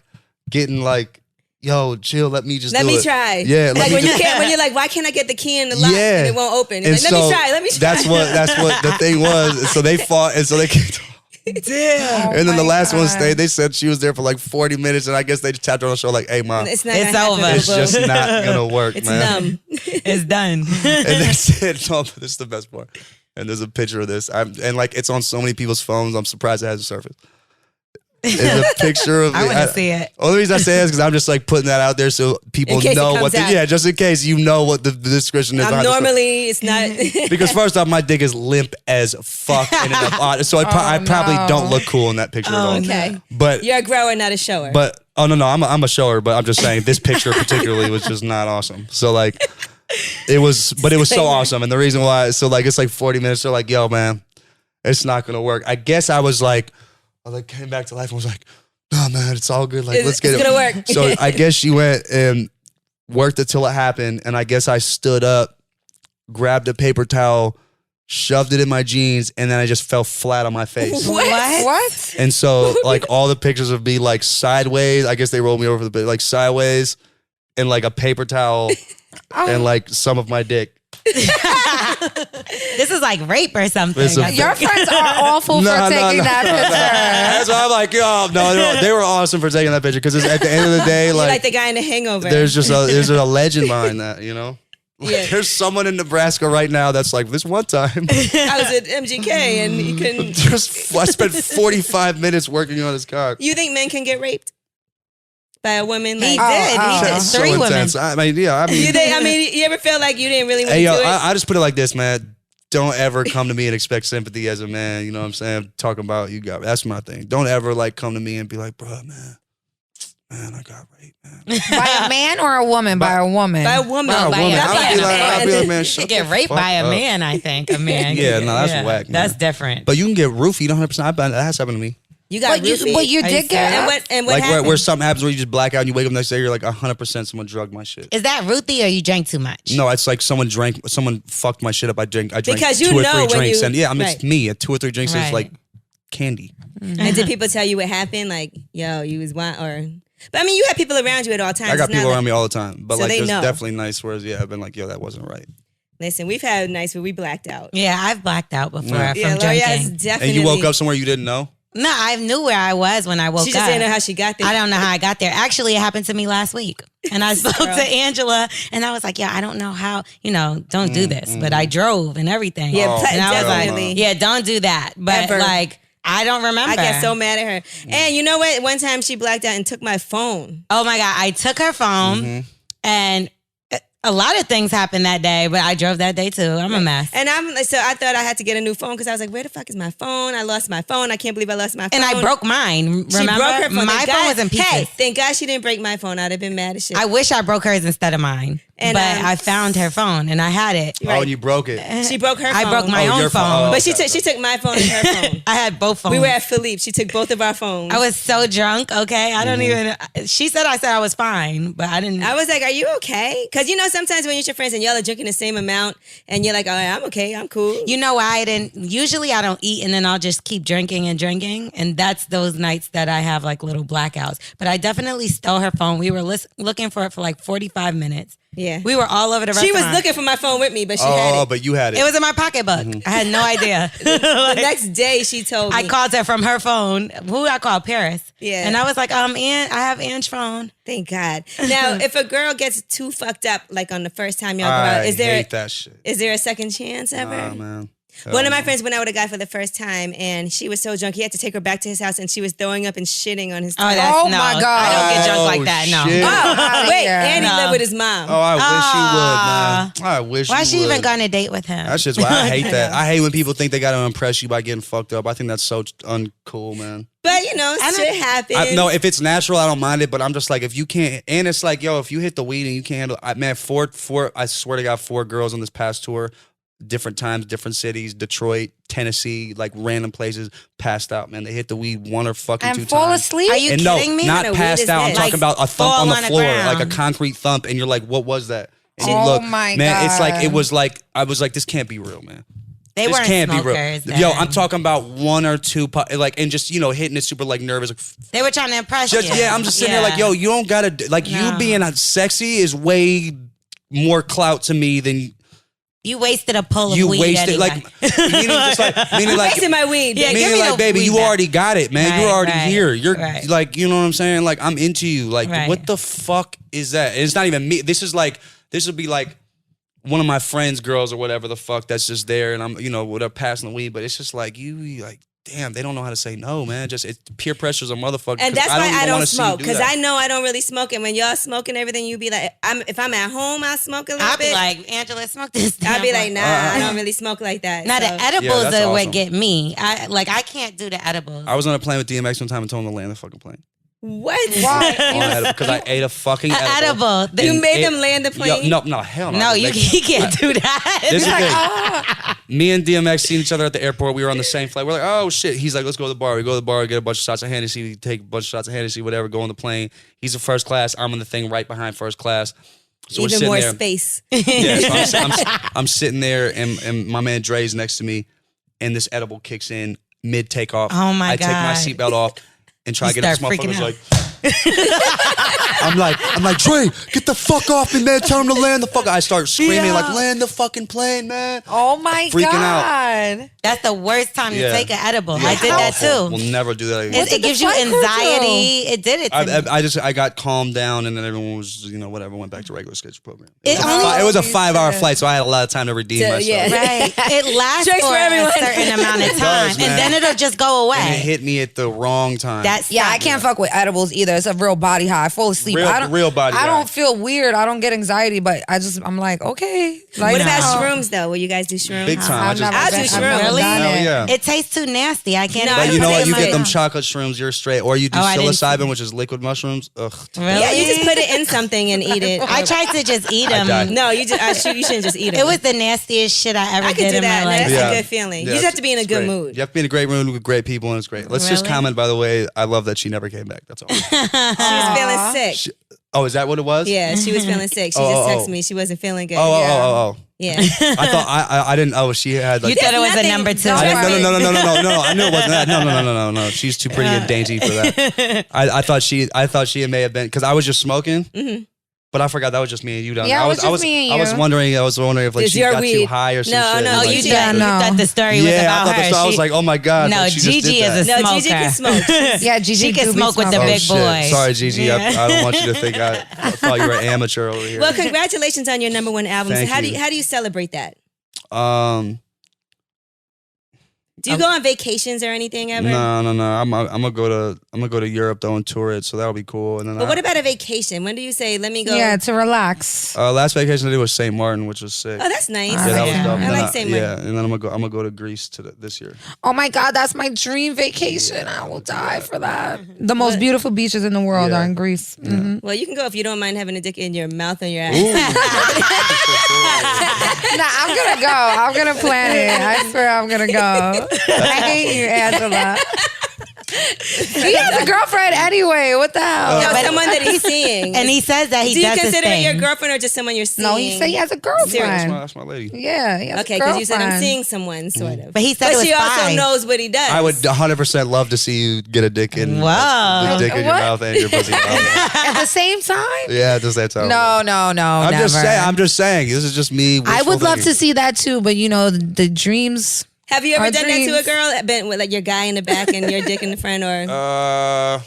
getting like. Yo, chill. Let me just Let do me it. try. Yeah, Like when you're like, why can't I get the key in the lock Yeah. and it won't open? You're And like, let me try. That's what the thing was. So they fought, and so they kicked. Damn. And then the last one God. stayed. They said she was there for like 40 minutes, and I guess they just tapped her on the shoulder like, "Hey, mom, It's not. It's gonna happen, over. it's boo-boo. just not gonna work, It's man." numb. It's done. And they said, "No, but this is the best part." And there's a picture of this, and like it's on so many people's phones. I'm surprised it hasn't surfaced. It's a picture of. I want to see it. Only reason I say it is because I'm just like putting that out there so people In case it know what. comes out. Yeah, just in case you know what the description is. behind the story. Normally, it's not. Because first off, my dick is limp as fuck, so I probably don't look cool in that picture at all. Okay. But You're a grower, not a shower. But oh no, I'm a shower, but I'm just saying this picture particularly was just not awesome. So like it was so awesome, and the reason why, so like it's like 40 minutes. They're like, "Yo, man, it's not gonna work." I guess I came back to life and was like, "No, man, it's all good. Like let's get it's it." gonna work. So I guess she went and worked until it happened, and I guess I stood up, grabbed a paper towel, shoved it in my jeans, and then I just fell flat on my face. What? And so, like, all the pictures of me, like, sideways. I guess they rolled me over the bed, like, sideways, and, like, a paper towel, and, like, some of my dick. This is like rape or something. Listen, Your friends are awful for taking that picture. That's why I'm like, yo, no, they were awesome for taking that picture, because at the end of the day, You're like like the guy in The Hangover. there's a legend behind that, you know? Like, Yeah. there's someone in Nebraska right now that's like, this one time, I was at MGK and he couldn't. I spent 45 minutes working on his car. You think men can get raped by a woman? He Like, did. He did. So 3 women. intense. I mean, yeah, I mean, You think? I mean, you ever feel like you didn't really want hey, to yo, do it? I just put it like this, man. Don't ever come to me and expect sympathy as a man. You know what I'm saying? Talking about you got, that's my thing. Don't ever like come to me and be like, bro, man, I got raped, man. By a man or a woman? By a woman. by a woman. By a woman. That's I'll be like, man, You shut get the raped fuck by a up. man, I think. A man. Yeah, no, that's whack, man. That's different. But you can get roofied 100%. That has happened to me. You got But you roofied. did get. And what Like happened? where something happens where you just black out and you wake up next day, you're like 100% someone drugged my shit. Is that Ruthie or you drank too much? No, it's like someone fucked my shit up. I drank Because you 2 or know 3 when drinks, you- and yeah, I mean, right. it's me. 2 or 3 drinks is Right. like candy. And did people tell you what happened? Like, yo, you was wild, or? But I mean, you have people around you at all times. I got It's not people like- around me all the time, but So like they there's know. definitely nights where I've been like, yo, that wasn't right. Listen, we've had nights where we blacked out. Yeah, I've blacked out before Yeah. from Yeah, L'Oreal's drinking. definitely. And you woke up somewhere you didn't know. No, I knew where I was when I woke She just up. didn't know how she got there. I don't know how I got there. Actually, it happened to me last week. And I spoke Girl. to Angela and I was like, yeah, I don't know how, don't do this. But I drove and everything. Yeah, Oh, and I was definitely. like, yeah, don't do that. But Ever. like, I don't remember. I got so mad at her. And you know what? One time she blacked out and took my phone. Oh my God. I took her phone and a lot of things happened that day, but I drove that day too. I'm a mess. And so I thought I had to get a new phone because I was like, where the fuck is my phone? I lost my phone. I can't believe I lost my phone. And I broke mine. Remember? She broke her phone. My Thank phone God- was in pieces. Hey, thank God she didn't break my phone. I'd have been mad as shit. I wish I broke hers instead of mine. And, But I found her phone and I had it. Oh, and you broke it. She broke her phone. I broke my Oh, own your phone. phone. Oh. But she took my phone and her phone. I had both phones. We were at Philippe. She took both of our phones. I was so drunk, okay? I don't even, she said I was fine, but I didn't. I was like, are you okay? Because sometimes when you're with your friends and y'all are drinking the same amount and you're like, oh, I'm okay. I'm cool. You know why I didn't? Usually I don't eat and then I'll just keep drinking and drinking. And that's those nights that I have like little blackouts. But I definitely stole her phone. We were looking for it for like 45 minutes. Yeah. We were all over the restaurant. She was looking for my phone with me, but she had Oh, it. but you had it. It was in my pocketbook. I had no idea. The next day she told me. I called her from her phone. Who I called? Paris. Yeah. And I was like, Ann, I have Ann's phone. Thank God. Now, if a girl gets too fucked up, like on the first time y'all go out, I is there hate that shit. is there a second chance ever? Nah, man. One of my friends went out with a guy for the first time, and she was so drunk he had to take her back to his house, and she was throwing up and shitting on his. Oh, that's, Oh no, my God. I don't get drunk Oh, like that. No. shit. Oh, wait, here. and he No. lived with his mom. Oh, I wish you would, man. I wish Why you she would. even going to date with him? That's just why I hate that. I hate when people think they got to impress you by getting fucked up. I think that's so uncool, man. But shit happens. No, if it's natural, I don't mind it. But I'm just like, if you can't, and it's like, yo, if you hit the weed and you can't handle, man, four. I swear to God, 4 girls on this past tour, different times, different cities, Detroit, Tennessee, like random places, passed out. Man, they hit the weed 1 or fucking 2 And fall times. asleep? Are you And kidding me? not What kind of passed weed is out. I'm this? talking about a thump fall on the on the floor, ground. like a concrete thump, and you're like, what was that? And you Oh look, my man, it's like God. it was like I was like, this can't be real, man. They This weren't can't be smokers. real. Yo, then. I'm talking about 1 or 2, like, and just hitting it super like nervous. Like, They were trying to impress just, you. yeah, I'm just sitting there like, yo, you don't gotta like you No. being sexy is way more clout to me than You wasted a pull of You weed wasted anyway. meaning like Wasting my weed. Yeah, give meaning me like, the baby, weed you back. already got it, man. You're Right, already right, here. You're right. like, you know what I'm saying? Like, I'm into you. Like, Right. what the fuck is that? And it's not even me. This would be like one of my friends' girls or whatever the fuck that's just there, and I'm, whatever, passing the weed. But it's just like damn, they don't know how to say no, man. Just peer pressure's a motherfucker. And that's why I don't wanna see you smoke, do because that. I know I don't really smoke. And when y'all smoke and everything, you be like, if I'm at home, I'll smoke a little I'll bit. be like, Angela, smoke this. I'll be like, damn nah, blunt. I don't really smoke like that. Now So- the edibles that's are what awesome. get me. I can't do the edibles. I was on a plane with DMX one time and told him to land the fucking plane. What? Because I ate a fucking edible. edible. You made them land the plane? No, hell no. No, Like, he can't do that. This is the thing. Me and DMX seen each other at the airport. We were on the same flight. We're like, oh shit. He's like, let's go to the bar. We go to the bar, get a bunch of shots of Hennessy. We take a bunch of shots of Hennessy, whatever, go on the plane. He's in first class. I'm in the thing right behind first class. So we're Even sitting more there. space. Yeah, so I'm sitting there, and my man Dre's next to me, and this edible kicks in mid takeoff. Oh my I take my God. seatbelt off and try to You get this start freaking motherfucker's out. like. I'm like, Dre, get the fuck off me, man. Tell him to land the fuck. I start screaming, like, land the fucking plane, man. Oh my Freaking out. God. That's the worst time Yeah. to take an edible. Yeah, I did that awful. too. We'll never do that again. It gives you flight crew do? anxiety. It did it to me. I got calmed down, and then everyone was, whatever, went back to regular schedule program. It only- It was a 5-hour flight, so I had a lot of time to redeem myself. yeah. Right. It lasts Drinks for for a everyone. certain amount of time. does, And man. then it'll just go And it away. hit me at the wrong time. That's Yeah, I can't fuck with edibles either. It's a real body high. I fall asleep. Real body I high. don't feel weird. I don't get anxiety, but I'm like, okay. Like, What about no. shrooms, though? Will you guys do shrooms? Big time. I've never I'll been- do I've shrooms. never Really? done Hell it. yeah. It tastes too nasty. I can't. No, But I you know put it what? in You my- get them chocolate shrooms, you're straight. Or you do Oh, I didn't see psilocybin, which is liquid mushrooms. Ugh. Really? Yeah, you just put it in something and eat it. I tried to just eat them. died. No, you shouldn't just eat them. It was the nastiest shit I ever I could did do in my that. life. That's Yeah. a good feeling. Yeah, you just have to be in a it's good great. mood. You have to be in a great mood with great people, and it's great. Let's just Really? comment, by the way, I love that she never came back. That's all. She was feeling sick. Oh, is that what it was? Yeah, she was feeling sick. She Oh, just oh, texted oh. me. She wasn't feeling good. Oh. Yeah. I thought I didn't. Oh, she had like. You thought it was a nothing- number 2. don't I worry. didn't, no. I knew it wasn't that. No. She's too pretty and dainty for that. I thought she may have been because I was just smoking. Mm-hmm. But I forgot that was just me and you down Yeah, there. it was just me and I was you. wondering if like It's she your got too weed. high or some No, shit. no, and, Oh, like, you Gigi- thought, no. you thought the story was yeah, I about thought her. the story. I was like, oh my god. No, like, she just Gigi did is a that. No, smoker. Gigi can smoke. Yeah, Gigi She can do be smoke with the smoking. big shit. boys. Sorry, Gigi. Yeah. I don't want you to think I thought you were amateur over here. Well, congratulations on your #1 album. Thank so how you. do you celebrate that? No. Do you go on vacations or anything ever? I'm gonna go to Europe though and tour it, so that'll be cool. And then But what about a vacation? When do you say, let me go? Yeah, to relax. last vacation I did was St. Martin, which was sick. Oh, that's nice. Yeah, that was Yeah. dope. I And like then St. Martin. Yeah, and then I'm gonna go to Greece this year. Oh my God, that's my dream vacation. I will die for that. The most beautiful beaches in the world Yeah. are in Greece. Mhm. Well, you can go if you don't mind having a dick in your mouth or your ass. Nah, I'm gonna go. I'm gonna plan it. I swear I'm gonna go. I hate you, Angela. He has a girlfriend anyway. What the hell? No, someone that he's seeing. And he says that he do you does his consider it your thing. girlfriend or just someone you're seeing? No, he said he has a girlfriend. That's my lady. Yeah, he has Okay, a because you said I'm girlfriend. seeing someone, sort of. But he said it was she also fine. knows what he does. I would 100% love to see you get a dick in Wow. the dick in your What? mouth and your pussy. At the same time? Yeah, just that time. No, I'm never. just saying. This is just me. I would wishful love to thinking. see that too, but you know, the dreams. Have you ever Our done that to a dreams. girl? Been with like your guy in the back and your dick in the front, or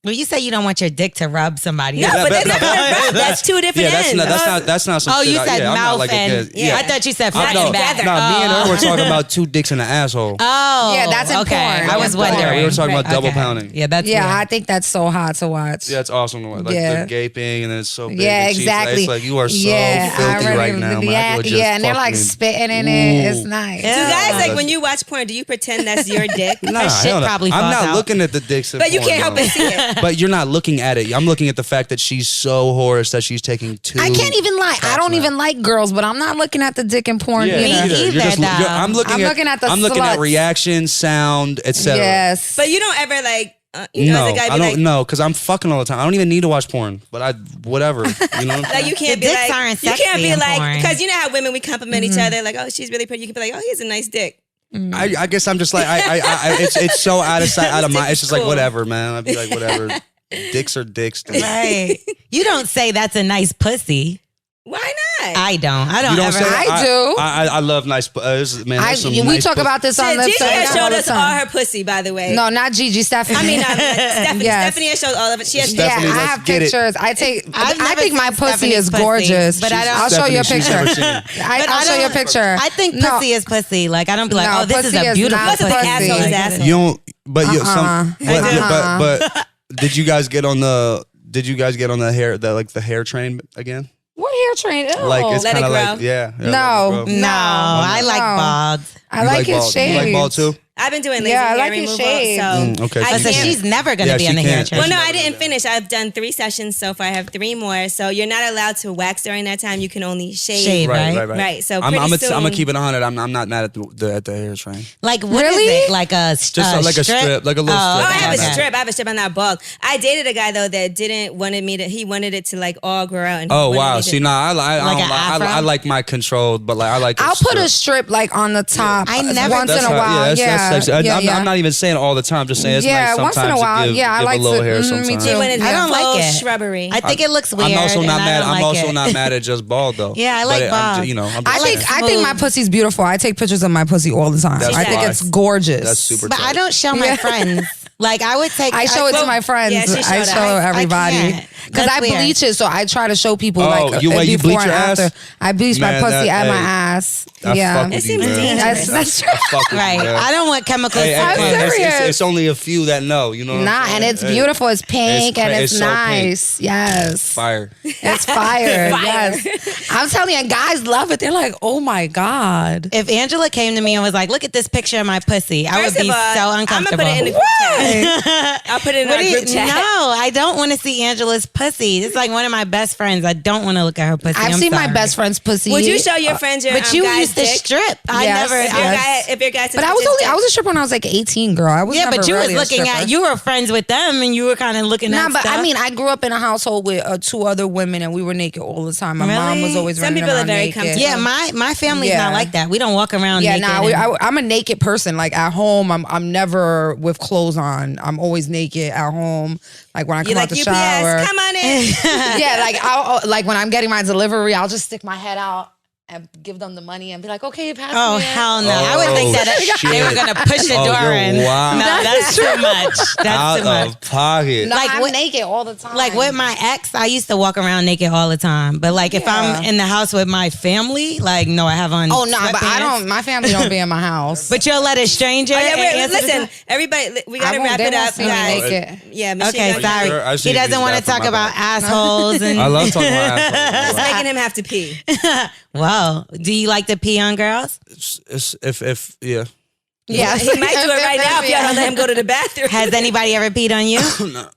Well, you say you don't want your dick to rub somebody. no? else. But that's two different Yeah, ends. that's not some Oh, shit. you said I'm not mouth like a and kid. Yeah. I thought you said Not front and back. together. No, me and her were talking about 2 dicks in the asshole. Oh, Yeah, that's in okay. porn. I was That's porn. wondering. Yeah, we were talking about Right. double Okay. pounding. Yeah, that's Yeah, I weird. think that's so hot to watch. Yeah, it's awesome. Like Yeah. the gaping and then it's so big. Yeah, and cheeks. exactly. It's like you are so I filthy already- right now. Yeah, man. yeah, and they're like spitting in it. It's nice. Do guys like Yeah. when you watch porn? Do you pretend that's your dick? Nah, Her shit hell no. probably I'm falls not out. looking at the dicks. in But you porn, can't help no. but see it. But you're not looking at it. I'm looking at the fact that she's so whorish that she's taking 2. I can't even lie. I don't now. even like girls, but I'm not looking at the dick in porn Yeah, either. Me either, though. I'm looking I'm at looking at the I'm looking at sluts. reaction, sound, etc. Yes. But you don't ever like, you know, No, as a guy I be don't like, know because I'm fucking all the time. I don't even need to watch porn, but whatever. You know what I'm like saying? you can't The be dicks like, aren't you can't sexy be in like, porn. because you know how women we compliment each other, like, oh, she's really pretty. You can be like, oh, he has a nice dick. I guess I'm just like it's so out of sight, out of mind. It's just like Cool. whatever, man. I'd be like whatever. Dicks are dicks. Dude. Right. You don't say that's a nice pussy. Why not? I don't. I don't You don't ever. say I do. I love nice. Man, there's some we nice talk pussy. about this on the Gigi has all showed the us all time. her pussy, by the way. No, not Gigi, Stephanie. I mean, Stephanie. Yes. Stephanie has showed all of it. She has Stephanie, yeah, I let's have get it. pictures. I I've think never my seen pussy Stephanie's is pussy, gorgeous. but I don't- I'll show you a Stephanie, she's picture. never seen it. I'll show you a picture. I think No. pussy is pussy. Like I don't be like, No, oh, this is pussy a is beautiful not pussy. pussy. Asshole is asshole. You don't. But you Uh-uh. but did you guys get on the? Did you guys get on the hair? The hair train again? What hair train? Ew. Like it's let kind it of grow. like yeah. No. let it grow. No, I like No. balds. I You like his bald. shades. You like bald too? I've been doing laser Yeah, I hair like his removal. shades. So Okay. I So can't- she's never gonna Yeah, be she on the hair can't. train. Well, no, I didn't finish. I've done 3 sessions so far. I have 3 more. So you're not allowed to wax during that time. You can only shave. Shave. Right. Right, so I'm pretty gonna soon- keep it 100. I'm not mad at the hair train. Like what is Really? it? Like a Just like a strip, like a little Oh, strip. I have okay. a strip. I have a strip. I'm not bald. I dated a guy though that he wanted it to like all grow out. And he Oh wanted wow! me to- See, nah, I Like don't an like, afro? I like my controlled, but like I like. I'll put a strip like on the top. I never- once That's in a how- while. that's sexy. I'm not even saying all the time. I'm just saying it's Yeah, nice once sometimes in a while. to give, Yeah, I give like a little to- hair me sometimes. too. He wanted I don't full like it. shrubbery. I think it looks weird. I'm also not and I mad. don't I'm like also it. not mad at just bald though. Yeah, I But like I'm bald. just, you know, I'm just I saying. think my pussy's beautiful. I take pictures of my pussy all the time. That's I think fly. it's gorgeous. That's super. But I tight. don't show my Yeah. friends. Like I would take. I show it to my friends. Yeah, she I showed show us. everybody can't. because That's I weird. bleach it, so I try to show people Oh, like you before bleach and your ass? after. I bleach my Man, pussy that- and my hey, ass. I Yeah, fuck with It you, seems man. dangerous. that's I fuck with Right. you, man. I don't want chemicals. Hey, I'm hey, serious. it's only a few that know. You know. What I'm nah, saying? and it's Hey, beautiful. It's pink and it's so pink. nice. Yes, Fire. it's fire. Fire. Yes, I'm telling you, guys love it. They're like, oh my god. If Angela came to me and was like, "Look at this picture of my pussy," I would First be of all, so I'm uncomfortable. gonna put it in the group chat. I'll put it in What our do you- group chat. No, I don't want to see Angela's pussy. It's like one of my best friends. I don't want to look at her pussy. I've I'm seen my sorry. best friend's pussy. Would you show your friends your But you guy's used to dick? strip. I Yes. never. If your guy, if your guy, But I was a stripper when I was like 18, girl. I was Yeah, never but you was really a looking stripper. at. You were friends with them, and you were kind of looking Nah, at. but stuff. I mean, I grew up in a household with 2 other women, and we were naked all the time. My mom was Really? always Some running people are around very naked. comfortable. yeah, my family's Yeah. not like that. We don't walk around. Yeah, naked nah, and- I'm a naked person. Like at home, I'm never with clothes on. I'm always naked at home. Like when I come You're out like the UPS, shower. come on in. Yeah, like when I'm getting my delivery, I'll just stick my head out and give them the money and be like, okay, pass Oh me it. hell no! I would think that shit. they were gonna push the Oh, door you're in. wild. No, that's too much. That's Out too much. of pocket. No, Like I'm what- naked all the time. Like with my ex, I used to walk around naked all the time. But like if I'm Yeah. in the house with my family, like no, I have on. Oh no, but I sweatpants. don't. My family don't be in my house. But you'll let a stranger. Oh, yeah, answer the listen, door? everybody, we gotta I won't- wrap they it won't up, see me guys. naked. Yeah, Michelle, Okay, you're sorry. sure? I've He seen doesn't these want to guys from talk my about back. assholes and. I love talking about assholes. It's making him have to pee. Whoa, do you like to pee on girls? If yeah. Yeah, He might do it right now if y'all don't let him go to the bathroom. Has anybody ever peed on you?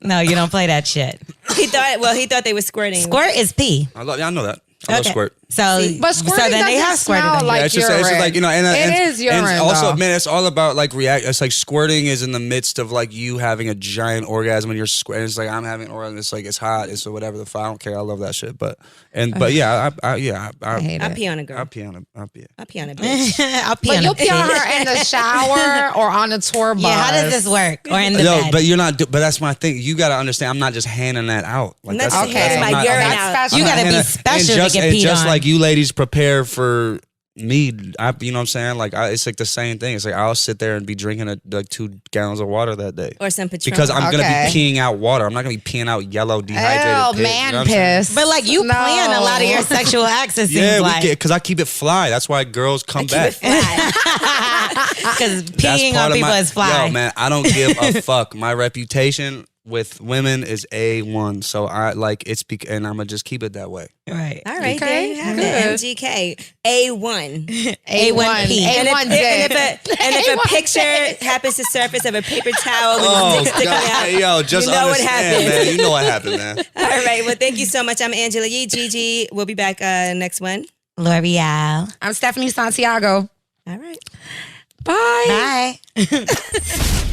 No, you don't play that shit. He thought they were squirting. Squirt is pee. I know that. I love squirt. So, But squirting then they doesn't have squirted smell on you. like It's just urine. like, you know, and It is urine, And also, though. man, it's all about like react. It's like squirting is in the midst of like you having a giant orgasm and you're squirting. It's like I'm having an orgasm. It's like it's hot. It's whatever the fuck. I don't care. I love that shit. But yeah, I hate I it. pee on a girl. I pee on it. I pee. I pee on a bitch. I'll pee But on you'll a pee on pee. her in the shower or on the tour bus. Yeah, how does this work? Or in the No, bed? but you're not. But that's my thing. You gotta understand. I'm not just handing that out. Like That's that's okay. I'm My not- urine I'm not- out. That's You I'm not gotta be handing- special and just, to get and peed just on. like you ladies prepare for me, you know what I'm saying? Like it's like the same thing. It's like I'll sit there and be drinking like 2 gallons of water that day. Or some Patron. Because I'm gonna Okay. be peeing out water. I'm not gonna be peeing out yellow dehydrated Oh, piss. man you know what I'm saying? piss. But like you No. plan a lot of your sexual acts, it seems Yeah, like. because I keep it fly. That's why girls come back. Because That's peeing part on of people my, is fly. Yo, man, I don't give a fuck. My reputation with women is A1. So I like and I'm gonna just keep it that way. Right. All right, Okay, there you have good. it. MGK A1. A1P. And A1 if a picture happens to surface of a paper towel with a stick sticking out, Hey, yo, just you know what understand, happened. man. You know what happened, man. All right. Well, thank you so much. I'm Angela Yee. Gigi. We'll be back next one. L'Oreal. I'm Stephanie Santiago. All right. Bye. Bye.